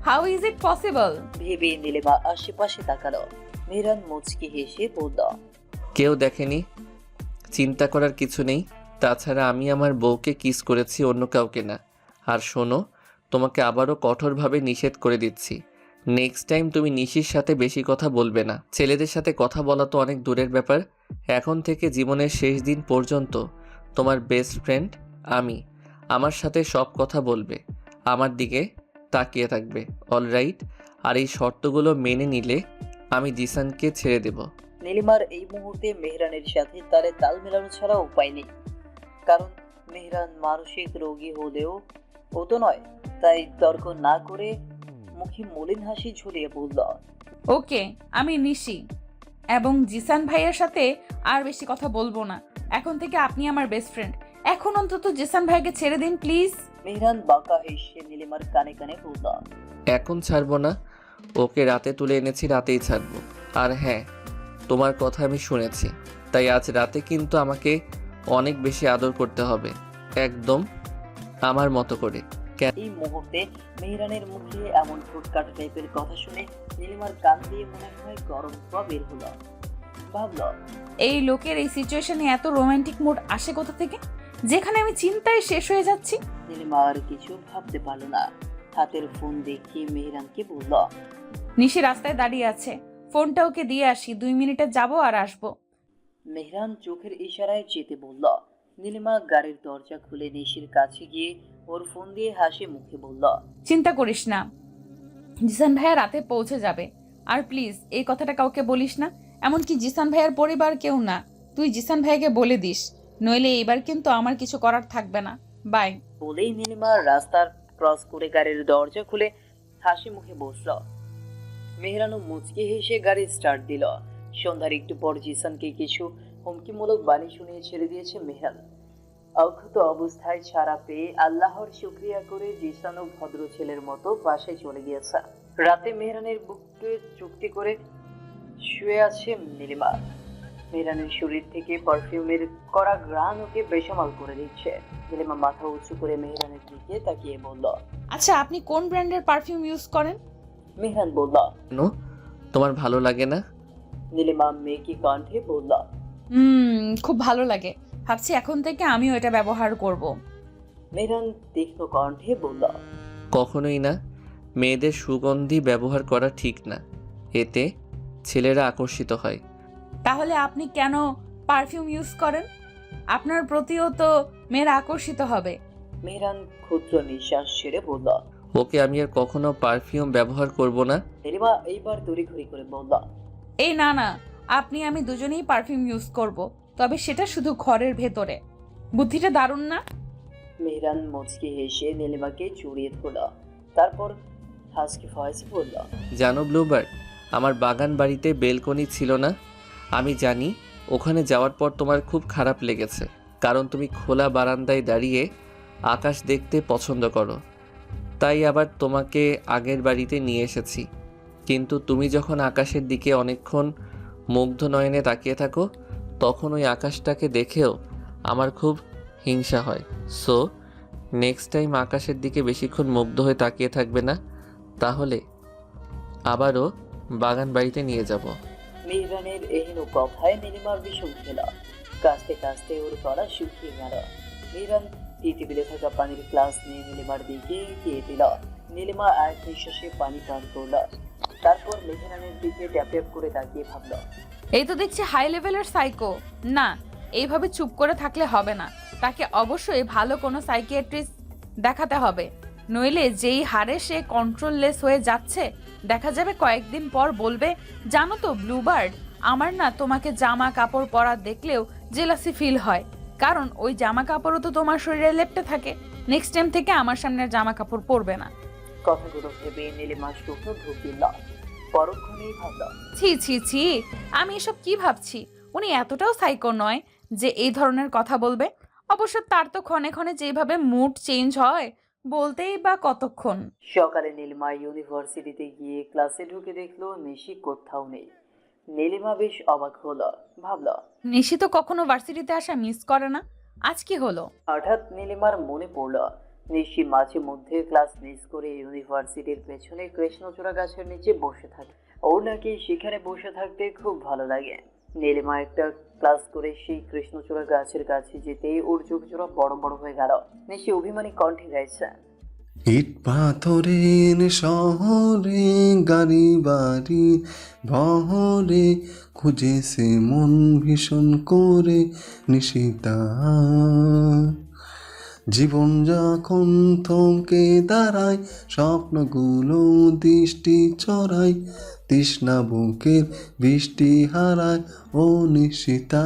How is it possible? ভেবে নীলিমা আশেপাশে তাকালো। মেহরান মুচকি হেসে বলল। কেউ দেখেনি, চিন্তা করার কিছু নেই। তাছাড়া আমি আমার বউকে কিস করেছি, অন্য কাউকে না। আর শোনো, তোমাকে আবারও কঠোরভাবে নিষেধ করে দিচ্ছি, নেক্সট টাইম তুমি নিশির সাথে বেশি কথা বলবে না। ছেলেদের সাথে কথা বলা তো অনেক দূরের ব্যাপার। এখন থেকে জীবনের শেষ দিন পর্যন্ত তোমার বেস্ট ফ্রেন্ড আমি। আমার সাথে সব কথা বলবে, আমার দিকে তাকিয়ে থাকবে, অলরাইট? আর এই শর্তগুলো মেনে নিলে আমি জিসানকে ছেড়ে দেব। নীলিমার এই মুহূর্তে মেহরানের সাথে তারে তাল মেলানো ছাড়া উপায় নেই, কারণ মেহরান মানসিক রোগী হলেও ও তো নয়। তাই তর্ক না করে মুখে মলিন হাসি ঝুলিয়ে বলল, ওকে, আমি নিশি এবং জিসান ভাইয়ের সাথে আর বেশি কথা বলবো না। এখন থেকে আপনি আমার বেস্ট ফ্রেন্ড। এখন অন্তত জিসান ভাইকে ছেড়ে দিন প্লিজ। মেহরান বাঁকা হেসে নীলিমার কানে কানে বলল, এখন ছাড়বো না, ওকে রাতে তুলে এনেছি, রাতেই ছাড়বো। আর হ্যাঁ, তোমার কথা আমি শুনেছি, তাই আজ রাতে কিন্তু আমাকে অনেক বেশি আদর করতে হবে, একদম আমার মতো করে। এই মুহূর্তে মেহরানের মুখে এমন ঠোঁট কাটা টাইপের কথা শুনে নীলিমার কান দিয়ে মনে হয় গরম ধোঁয়া বের হলো। ভাবল, এই লোকের এই সিচুয়েশনে এত রোমান্টিক মুড আসে কোথা থেকে, যেখানে আমি চিন্তায় শেষ হয়ে যাচ্ছি। নীলিমা আর কিছু ভাবতে পারল না। হাতের ফোন দেখিয়ে মেহরানকে বলল, নিশি রাস্তায় দাঁড়িয়ে আছে, ফোনটা ওকে দিয়ে আসি, 2 মিনিটে যাবো আর আসবো। মেহরান চোখের ইশারায় যেতে বলল। নীলিমা গাড়ির দরজা খুলে নিশির কাছে গিয়ে ওর ফোন দিয়ে হাসি মুখে বলল, চিন্তা করিস না, জিসান ভাইয়া রাতে পৌঁছে যাবে। আর প্লিজ এই কথাটা কাউকে বলিস না, এমনকি জিসান ভাইয়ার পরিবার কেউ না। তুই জিসান ভাইয়াকে বলে দিস, নইলে এবার কিন্তু আমার কিছু করার থাকবে না। বাই। বলেই নীলিমা রাস্তার ক্রস করে গাড়ির দরজা খুলে হাসি মুখে বসল। মেহরানও মুচকি হেসে গাড়ি স্টার্ট দিল। সন্ধ্যার একটু পর জিসানকে কিছু হুমকিমূলক বাণী শুনিয়ে ছেড়ে দিয়েছে মেহরান। অক্ষত অবস্থায় ছাড়া পেয়ে আল্লাহর শুকরিয়া করে জিসানও ভদ্র ছেলের মতো বাসায় চলে গিয়েছে। রাতে মেহরানের বুকে চুক্তি করে শুয়ে আছে নীলিমা। মেহরানের শরীর থেকে পারফিউমের কড়া ঘ্রাণ ওকে বেসামাল করে দিচ্ছে। নীলিমা মাথা উঁচু করে মেহরানের দিকে তাকিয়ে বলল, আচ্ছা, আপনি কোন ব্র্যান্ডের পারফিউম ইউজ করেন? মেহরান বলল। কেন, তোমার ভালো লাগে না? নীলিমা মেকি কণ্ঠে বলল। খুব ভালো লাগে, ভাবছি এখন থেকে আমিও এটা ব্যবহার করব। মেহরান তীক্ষ্ণ কণ্ঠে বলল, কখনোই না, মেয়েদের সুগন্ধি ব্যবহার করা ঠিক না, এতে ছেলেরা আকর্ষিত হয়। তাহলে আপনি কেন পারফিউম ইউজ করেন? আপনার প্রতিও তো মেয়েরা আকর্ষিত হবে। মেহরান ক্ষুদ্র নিঃশ্বাস ছেড়ে বলল। ওকে, আমি আর কখনো পারফিউম ব্যবহার করব না। নীলিমা এইবার তড়িঘড়ি করে বলল, এই না না, আপনি আমি দুজনেই পারফিউম ইউজ করব, তবে সেটা শুধু ঘরের ভেতরে। বুদ্ধিটা দারুণ না? মেহরান মুচকি হেসে নীলিমাকে জড়িয়ে ধরল। তারপর হাসকি ভয়েসে বলল, জানো ব্লুবার্ড, আমার বাগান বাড়িতে বেলকনি ছিল না। আমি জানি ওখানে যাওয়ার পর তোমার খুব খারাপ লেগেছে, কারণ তুমি খোলা বারান্দায় দাঁড়িয়ে আকাশ দেখতে পছন্দ করো। তাই আবার তোমাকে আগের বাড়িতে নিয়ে এসেছি। কিন্তু তুমি যখন আকাশের দিকে অনেকক্ষণ মুগ্ধ নয়নে তাকিয়ে থাকো, তখন ওই আকাশটাকে দেখেও আমার খুব হিংসা হয়। সো নেক্সট টাইম আকাশের দিকে বেশিক্ষণ মুগ্ধ হয়ে তাকিয়ে থাকবে না, তাহলে আবারও বাগান বাড়িতে নিয়ে যাব। মেহরানের এহেন কথায় নীলিমার ভীষণ খেলা। কাঁচতে কাঁচতে ওর গলা শুকিয়ে গেল। মেহরান টেবিলে থাকা পানির গ্লাস নিয়ে নীলিমার দিকে এগিয়ে দিল। নীলিমা এক নিঃশ্বাসে পানি পান করল। তারপর মেহরানের দিকে ট্যাপ ট্যাপ করে তাকিয়ে ভাবল, এই তো দেখছি হাই লেভেলের সাইকো। না, এইভাবে চুপ করে থাকলে হবে না, তাকে অবশ্যই ভালো কোনো সাইকিয়াট্রিস্ট দেখাতে হবে, নইলে যেই হারে সে কন্ট্রোললেস হয়ে যাচ্ছে, দেখা যাবে কয়েকদিন পর বলবে, জানো তো ব্লুবার্ড, আমার না তোমাকে জামা কাপড় পরা দেখলেও জেলাসি ফিল হয়, কারণ ওই জামা কাপড়ও তো তোমার শরীরে লেপ্টে থাকে। নেক্সট টাইম থেকে আমার সামনে জামা কাপড় পরবে না। কথাগুলো ভেবে নীলিমা শুকনো ঢুক দিল। পরক্ষণেই ভাবল, ছি ছি ছি, আমি এসব কি ভাবছি? উনি এতটাও সাইকো নয় যে এই ধরনের কথা বলবে। অবশ্য তার তো ক্ষণে ক্ষণে যেভাবে মুড চেঞ্জ হয়, বলতেই বা কতক্ষণ। সকালে নীলিমা ইউনিভার্সিটিতে গিয়ে ক্লাসে ঢুকে দেখলো নিশি কোথাও নেই। নীলিমা বেশ অবাক হলো। ভাবল, নিশি তো কখনো ভার্সিটিতে আসা মিস করে না, আজ কি হলো? হঠাৎ নীলিমার মনে পড়ল নিশি মাঝে মধ্যে ক্লাস মিস করে ইউনিভার্সিটির পেছনে কৃষ্ণচূড়া গাছের নিচে বসে থাকে। ওর নাকি সেখানে বসে থাকতে খুব ভালো লাগে। নীলিমা একটা ক্লাস করে সেই কৃষ্ণচূড়া গাছের কাছে যেতেই ওর চোখ জোড়া বড় বড় হয়ে গেল। নিশি অভিমানী কণ্ঠে গাইছে, ইট পাথরের শহরে গাড়ি বাড়ি বহরে খুঁজেছে মন ভীষণ করে নিশিতা জীবন যখন থমকে দাঁড়ায়, স্বপ্নগুলো দৃষ্টি চড়ায়, তৃষ্ণা বুকের বৃষ্টি হারায় ও নিশিতা।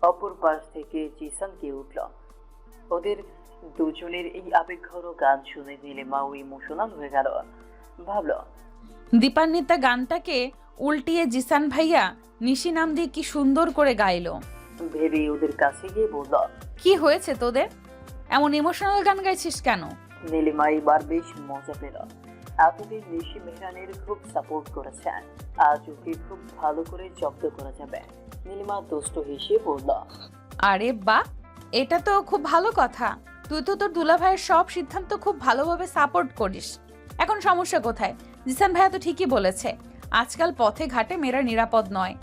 অপর পাশ থেকে জিসান কে উঠল। ওদের দুজনের এই আবেগঘন গান শুনে নীলিমাও ইমোশনাল হয়ে গেল। ভাবল, দীপান্বিতা গানটাকে উল্টিয়ে জিসান ভাইয়া নিশি নাম দিয়ে কি সুন্দর করে গাইলো। ভেবে ওদের কাছে গিয়ে বলল, কি হয়েছে তোদের, এমন ইমোশনাল গান গাইছিস কেন? নীলিমা এবার বেশ মজা পেল। এতদিন নিশি মেহরানের খুব সাপোর্ট করেছেন, আজ ওকে খুব ভালো করে জব্দ করা যাবে। নীলিমা দুষ্ট হেসে বলল, আরে বাহ, এটা তো খুব ভালো কথা। তুই তো তোর দুলা ভাইয়ের সব সিদ্ধান্ত খুব ভালোভাবে সাপোর্ট করিস। এখন সমস্যা কোথায়? জিসান ভাইয়া তো ঠিকই বলেছে, আজকাল পথে ঘাটে মেয়েরা নিরাপদ নয়।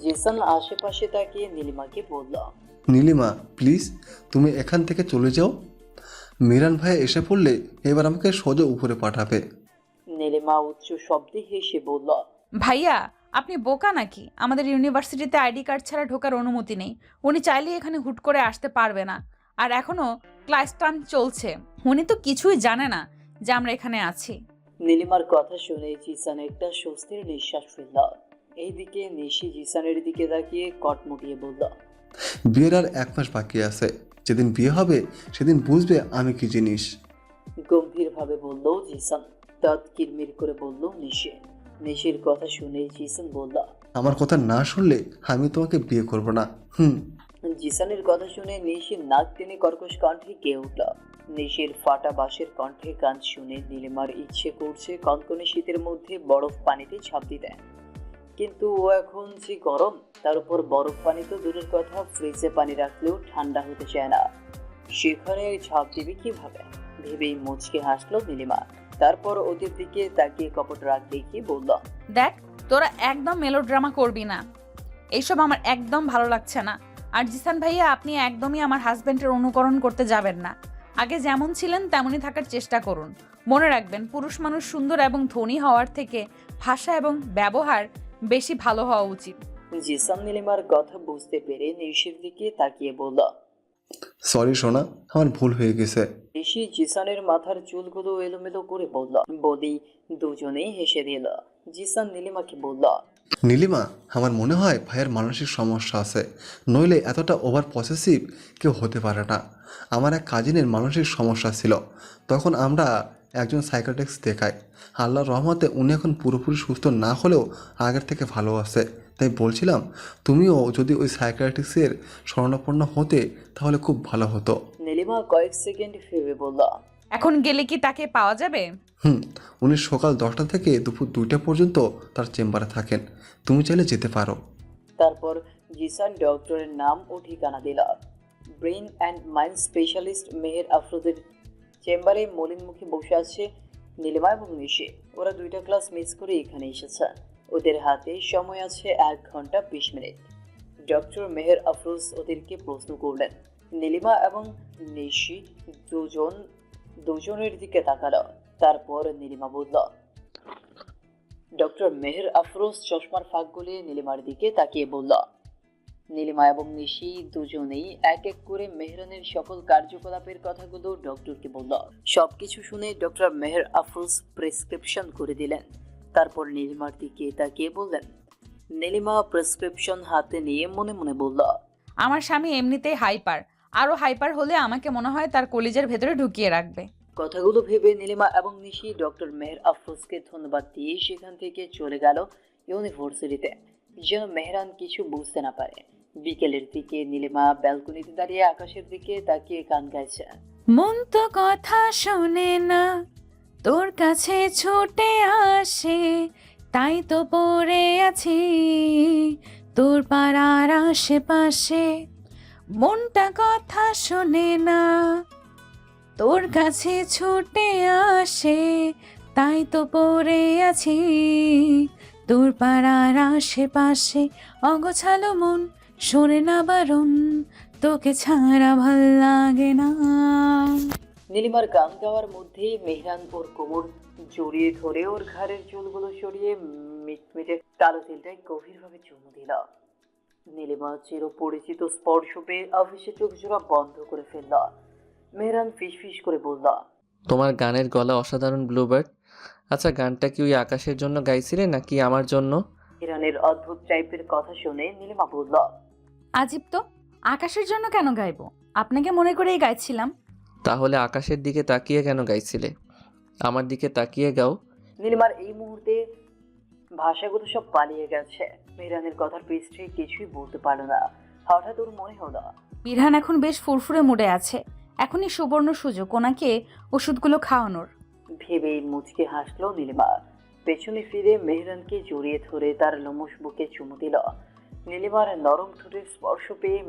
জিসান আশেপাশে তাকিয়ে নীলিমাকে বলল, নীলিমা প্লিজ, তুমি এখান থেকে চলে যাও। মিরান ভাই এসে পড়লে এবার আমাকে সোজা উপরে পাঠাবে। নীলিমা উচ্চ শব্দে হেসে বলল, ভাইয়া আপনি বোকা নাকি? আমাদের ইউনিভার্সিটিতে আইডি কার্ড ছাড়া ঢোকার অনুমতি নেই। উনি চাইলেই এখানে হুট করে আসতে পারবে না। আর এখনো ক্লাস টাইম চলছে, উনি তো কিছুই জানে না যে আমরা এখানে আছি। নীলিমার কথা শুনে জিসান একটা স্বস্তির নিঃশ্বাস ফেলল। এইদিকে নিশি জিসানের দিকে তাকিয়ে কটমটিয়ে বলল, বিয়ের আর 1 মাস বাকি আছে, যেদিন বিয়ে হবে সেদিন বুঝবে আমি কি জিনিস। গম্ভীরভাবে বলল জিসান। দাঁত কিরমির করে বলল নিশি। নিশির কথা শুনে জিসান বলল, আমার কথা না শুনলে আমি তোমাকে বিয়ে করব না। জিসানের কথা শুনে নিশির নাক টেনে কর্কশ কণ্ঠে গেয়ে উঠল। নিশির ফাটা বাঁশের কণ্ঠে গান শুনে নীলিমার ইচ্ছে করছে কনকনে শীতের মধ্যে বরফ পানিতে ঝাঁপ দিতে। কিন্তু ও এখন যে গরম, তার উপর বরফ পানি তো দূরের কথা, ফ্রিজে পানি রাখলেও ঠান্ডা হতে চায় না। সেখানে ঝাঁপ দিবে কিভাবে ভেবেই মুচকে হাসলো নীলিমা। তারপর ওদের দিকে তাকিয়ে কপট রাগ দেখিয়ে বলল, দেখ, তোরা একদম মেলোড্রামা করবি না, এইসব আমার একদম ভালো লাগছে না। আর জিসান ভাইয়া আপনি একদমই আমার হাজবেন্ডের অনুকরণ করতে যাবেন না। আগে যেমন ছিলেন তেমনই থাকার চেষ্টা করুন। মনে রাখবেন, পুরুষ মানুষ সুন্দর এবং ধনী হওয়ার থেকে ভাষা এবং ব্যবহার বেশি ভালো হওয়া উচিত। জিসান নীলিমার কথা বুঝতে পেরে নিশির দিকে তাকিয়ে বলল। সরি সোনা, আমার ভুল হয়ে গেছে। নিশি জিসানের মাথার চুলগুলো এলোমেলো করে বলল। বলি দুজনেই হেসে দিল। জিসান নীলিমাকে বলল, নীলিমা, আমার মনে হয় ভাইয়ের মানসিক সমস্যা আছে, নইলে এতটা ওভার পসেসিভ কেউ হতে পারে না। আমার এক কাজিনের মানসিক সমস্যা ছিল, তখন আমরা একজন সাইকিয়াট্রিস্ট দেখাই। আল্লাহর রহমতে উনি এখন পুরোপুরি সুস্থ না হলেও আগের থেকে ভালো আছে। তাই বলছিলাম, তুমিও যদি ওই সাইকিয়াট্রিস্টের শরণাপন্ন হতে তাহলে খুব ভালো হতো। নীলিমা কয়েক সেকেন্ড ভেবে বলল, এখন গেলে কি তাকে পাওয়া যাবে? উনি সকাল 10টা থেকে দুপুর 2টা পর্যন্ত তার চেম্বারে থাকেন, তুমি চাইলে যেতে পারো। তারপর জিসান ডক্টরের নাম ও ঠিকানা দিল। Brain and mind specialist Meher আফরোজের চেম্বারে মলিন মুখে বসে আছে নীলিমা এবং নিশি। ওরা 2টা ক্লাস মিস করে এখানে এসেছে। ওদের হাতে সময় আছে 1 ঘন্টা 20 মিনিট। ডক্টর মেহের আফরোজ ওদেরকে প্রশ্ন করলেন। নীলিমা এবং নিশি দুজনের দিকে তাকালো। তারপর নীলিমা বলল। ডক্টর মেহের আফরোজ চশমার ফাঁক গলিয়ে নীলিমার দিকে তাকিয়ে বলল। নীলিমা এবং নিশি দুজনেই এক এক করে মেহরানের সকল কার্যকলাপের কথাগুলো ডক্টরকে বলল। সবকিছু শুনে ডক্টর মেহের আফরোজ প্রেসক্রিপশন করে দিলেন। তারপর নীলিমার দিকে তাকিয়ে বললেন। নীলিমা প্রেসক্রিপশন হাতে নিয়ে মনে মনে বলল, আমার স্বামী এমনিতেই হাইপার, আরো হাইপার হলে আমাকে মনে হয় তার কলিজার ভেতরে ঢুকিয়ে রাখবে। কথাগুলো ভেবে নীলিমা এবং নিশি ডক্টর মেহের আফরোজকে ধন্যবাদ দিয়ে সেখান থেকে চলে গেল ইউনিভার্সিটিতে, যেন মেহরান কিছু বুঝতে না পারে। বিকেলের দিকে নীলিমা ব্যালকনিতে দাঁড়িয়ে আকাশের দিকে তাকিয়ে গান গাইছে। মন তো কথা শোনে না, তোর কাছে ছুটে আসে, তাই তো পড়ে আছি তোর পাড়ার আশেপাশে। মনটা কথা শোনে না, তোর কাছে ছুটে আসে, তাই তো পড়ে আছি তোর পাড়ার আশেপাশে। অগোছালো মন শোনে না বারণ, তোকে ছাড়া ভাল লাগে না। নীলিমার গান গাওয়ার মধ্যে মেহরান ওর কোমর জড়িয়ে ধরে ওর ঘাড়ের চুলগুলো সরিয়ে মিটমিটে কালো তিলটায় গভীরভাবে চুমু দিল। নীলিমা চিরপরিচিত স্পর্শ পেয়ে অফিসে চোখ জোড়া বন্ধ করে ফেলল। মেহরান ফিসফিস করে বলল, তোমার গানের গলা অসাধারণ ব্লুবার্ড। আচ্ছা, গানটা কি ওই আকাশের জন্য গাইছিলে নাকি আমার জন্য? মেহরানের অদ্ভুত টাইপের কথা শুনে নীলিমা বলল, আজীব তো, আকাশের জন্য কেন গাইবো? আপনাকে মনে করেই গাইছিলাম। তাহলে আকাশের দিকে তাকিয়ে কেন গাইছিলে? আমার দিকে তাকিয়ে গাও। নীলিমার এই মুহূর্তে ভাষাগুলো সব পালিয়ে গেছে। মেহরানের কথার পৃষ্ঠে কিছুই বলতে পারলো না। হঠাৎ ওর মনে হলো, বিরহান এখন বেশ ফুরফুরে মুডে আছে, এখনই সুবর্ণ সুযোগ ওনাকে ওষুধগুলো খাওয়ানোর। ভেবেই মুচকে হাসলো নীলিমা। পেছনে ফিরে মেহরানকে জড়িয়ে ধরে তার লোমশ বুকে চুমু দিল। নীলিমার নরম ঠোঁটের স্পর্শ পেয়ে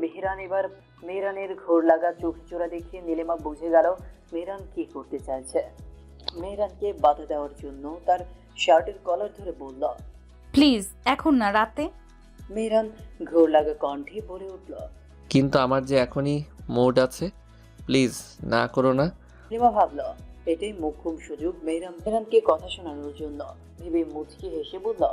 মেহরানের ঘোর লাগা চোখ জোড়া দেখে নীলিমা বুঝে গেল মেহরান কি করতে চাইছে। মেহরানকে বাধা দেওয়ার জন্য তার শার্টের কলার ধরে বলল, প্লিজ এখন না, রাতে। মেহরান ঘোর লাগা কণ্ঠে বলে উঠল, কিন্তু আমার যে এখনই মুড আছে, প্লিজ না করো না। নীলিমা ভাবল এটাই মোক্ষম সুযোগ মেহরানকে কথা শোনানোর জন্য। ভেবে মুচকি হেসে বলল,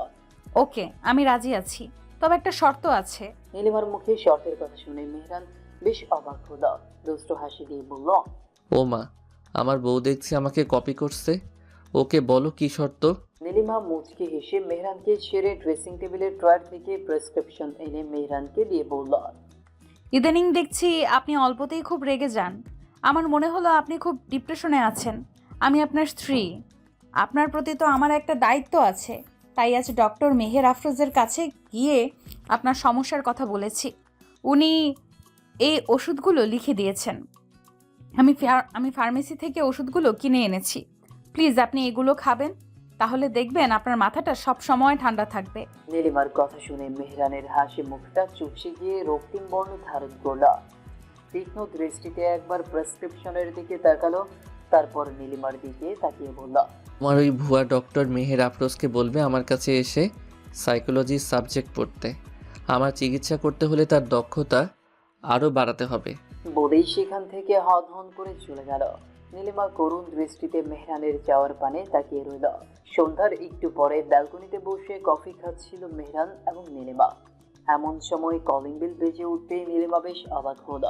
ওকে, আমি রাজি আছি, তবে একটা শর্ত আছে। নীলিমার মুখে শর্তের কথা শুনে মেহরান বেশ অবাক হলো। দুষ্ট হাসি দিয়ে বলল, ও মা, আমার বউ দেখছি আমাকে কপি করছে। ওকে বলো কি শর্ত? নীলিমা মুচকি হেসে মেহরানকে ছেড়ে ড্রেসিং টেবিলের ড্রয়ার থেকে প্রেসক্রিপশন এনে মেহরানকে দিয়ে বলল, ইদানিং দেখছি আপনি অল্পতেই খুব রেগে যান। আমার মনে হলো আপনি খুব ডিপ্রেশনে আছেন। আমি আপনার স্ত্রী, আপনার প্রতি তো আমার একটা দায়িত্ব আছে। তাই আজ ডক্টর মেহের আফরোজের কাছে গিয়ে আপনার সমস্যার কথা বলেছি। উনি এই ওষুধগুলো লিখে দিয়েছেন। আমি ফার্মেসি থেকে ওষুধগুলো কিনে এনেছি। প্লিজ আপনি এগুলো খাবেন, তাহলে দেখবেন আপনার মাথাটা সব সময় ঠান্ডা থাকবে। নীলিমার কথা শুনে মেহরানের হাসি মুখটা চুপসে গিয়ে রক্তিম বর্ণ ধারণ করল। তীক্ষ্ণ দৃষ্টিতে একবার প্রেসক্রিপশনের দিকে তাকালো, তারপর নীলিমার দিকে তাকিয়ে বলল, আমার ওই ভুয়া ডক্টর মেহের আফরোজকে বলবে আমার কাছে এসে সাইকোলজি সাবজেক্ট পড়তে। আমার চিকিৎসা করতে হলে তার দক্ষতা আরও বাড়াতে হবে। বলেই সেখান থেকে হন করে চলে গেল। নীলিমা করুণ দৃষ্টিতে মেহরানের যাওয়ার পানে তাকিয়ে রইল। সন্ধ্যার একটু পরে ব্যালকনিতে বসে কফি খাচ্ছিল মেহরান এবং নীলিমা। এমন সময় কলিং বেল বেজে উঠতে নীলিমা বেশ অবাক হল,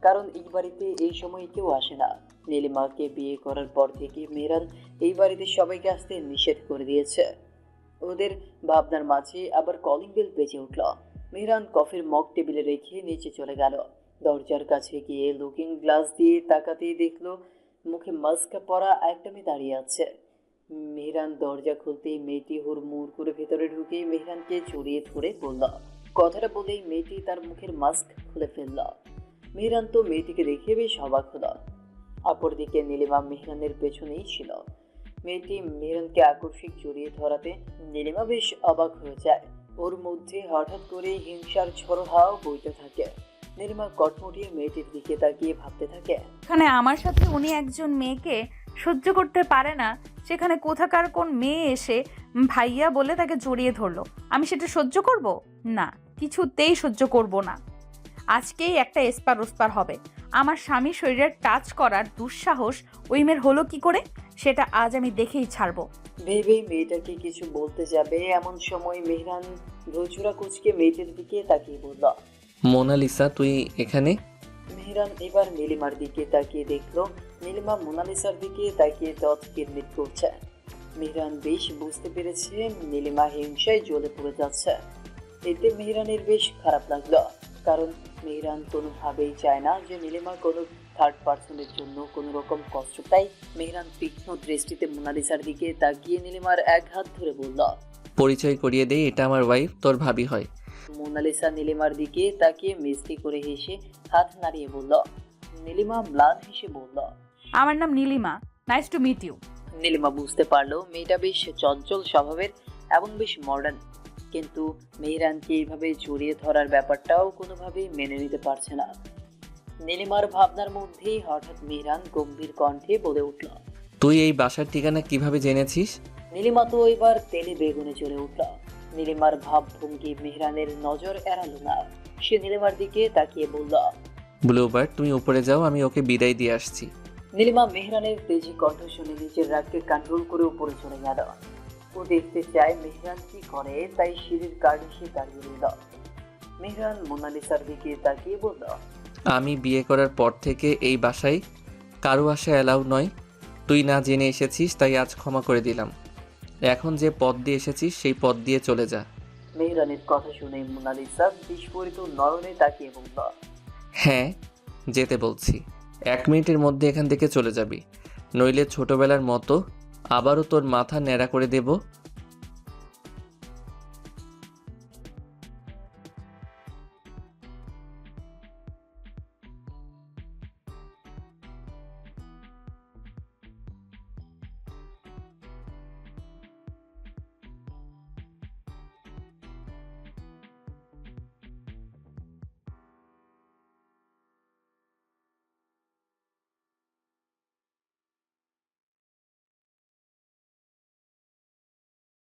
কারণ এই বাড়িতে এই সময় কেউ আসে না। নীলিমাকে বিয়ে করার পর থেকে মেহরান এই বাড়িতে সবাইকে আসতে নিষেধ করে দিয়েছে। ওদের ভাবনার মাঝে আবার কলিং বেল বেজে উঠল। মেহরান কফির মগ টেবিলে রেখে নিচে চলে গেল। দরজার কাছে গিয়ে লুকিং গ্লাস দিয়ে তাকাতেই দেখলো মুখে মাস্ক পরা একটা মেয়ে দাঁড়িয়ে আছে। মেহরান দরজা খুলতেই মেয়েটি হুড়মুড় করে ভেতরে ঢুকে মেহরানকে জড়িয়ে ধরে বলল। কথাটা বলেই মেয়েটি তার মুখের মাস্ক খুলে ফেলল। মেহরান তো মেয়েটিকে দেখে বেশ অবাক হল। অপরদিকে নীলিমা মেহরানের পেছনেই ছিল। মেয়েটি মেহরানকে আকস্মিক জড়িয়ে ধরাতে নীলিমা বেশ অবাক হয়ে যায়। ওর মধ্যে হঠাৎ করে হিংসার ঝড়ো হাওয়া বইতে থাকে। নীলিমা কটমটিয়ে মেয়েটির দিকে তাকিয়ে ভাবতে থাকে, এখানে আমার সাথে উনি একজন মেয়েকে সহ্য করতে পারে না, সেখানে কোথাকার কোন মেয়ে এসে ভাইয়া বলে তাকে জড়িয়ে ধরলো। আমি সেটা সহ্য করব না, কিছুতেই সহ্য করব না। আজকেই একটা এসপার ওসপার হবে। আমার স্বামী শরীরের টাচ করার দুঃসাহস ওই মেয়ের হলো কি করে, সেটা আজ আমি দেখেই ছাড়বো। ভেবেই মেয়েটাকে কিছু বলতে যাবে এমন সময় মেহরান ভ্রুচুরা কুচকে মেয়েটির দিকে তাকিয়ে বলল। মোনালিসা, তুই এখানে? মেহরান এবার নীলিমার দিকে তাকিয়ে দেখলো নীলিমা মোনালিসার দিকে তাকিয়ে দত কিরমির করছে। মেহরান বেশ বুঝতে পেরেছে নীলিমা হিংসায় জ্বলে পড়ে যাচ্ছে। এতে মেহরানের বেশ খারাপ লাগলো, কারণ মেহরান কোনোভাবেই চায় না যে নীলিমা কোনো থার্ড পার্সনের জন্য কোনো রকম কষ্ট। তাই মেহরান তীক্ষ্ণ দৃষ্টিতে মোনালিসার দিকে তাকিয়ে নীলিমার এক হাত ধরে বলল। পরিচয় করিয়ে দেই, এটা আমার ওয়াইফ, তোর ভাবি হয়। মোনালিসা নীলিমার দিকে তাকিয়ে মিষ্টি করে হেসে হাত নাড়িয়ে বলল। নীলিমা ম্লান হেসে বলল, আমার নাম Nilima, nice to meet you. Nilima বুঝতে পারলো মেয়েটা বেশ চঞ্চল স্বভাবের এবং বেশ মডার্ন, কিন্তু মেহরানকে এইভাবে জড়িয়ে ধরার ব্যাপারটাও কোনোভাবেই মেনে নিতে পারছে না। নীলিমার ভাবনার মধ্যেই হঠাৎ মেহরান গম্ভীর কণ্ঠে বলে উঠল। তুই এই বাসার ঠিকানা কিভাবে জেনেছিস? নীলিমা তো এবার তেলে বেগুনে চলে উঠল। নীলিমার ভাবভঙ্গি মেহরানের নজর এড়ালো না। সে নীলিমার দিকে তাকিয়ে বলল, ব্লুবার্ড, তুমি উপরে যাও, আমি ওকে বিদায় দিয়ে আসছি। নীলিমা মেহরানের তেজি কণ্ঠ শুনে নিজের রাগকে কন্ট্রোল করে উপরে চলে গেল। ও দেখতে চায় মেহরান কি করে, তাই সিঁড়ির কার্নিশে দাঁড়িয়ে রইল। মেহরান মোনালিসার দিকে তাকিয়ে বলল, আমি বিয়ে করার পর থেকে এই বাসায় কারো আসা অ্যালাউ নয়। তুই না জেনে এসেছিস, তাই আজ ক্ষমা করে দিলাম। এখন যে পথ দিয়ে এসেছিস সেই পথ দিয়ে চলে যা। মেহরানের কথা শুনে মোনালিসা বিস্ফোরিত নয়নে তাকিয়ে বলল, হ্যাঁ, যেতে বলছি। 1 মিনিটের মধ্যে এখান থেকে চলে যাবি, নইলে ছোটবেলার মতো আবারও তোর মাথা ন্যাড়া করে দেব।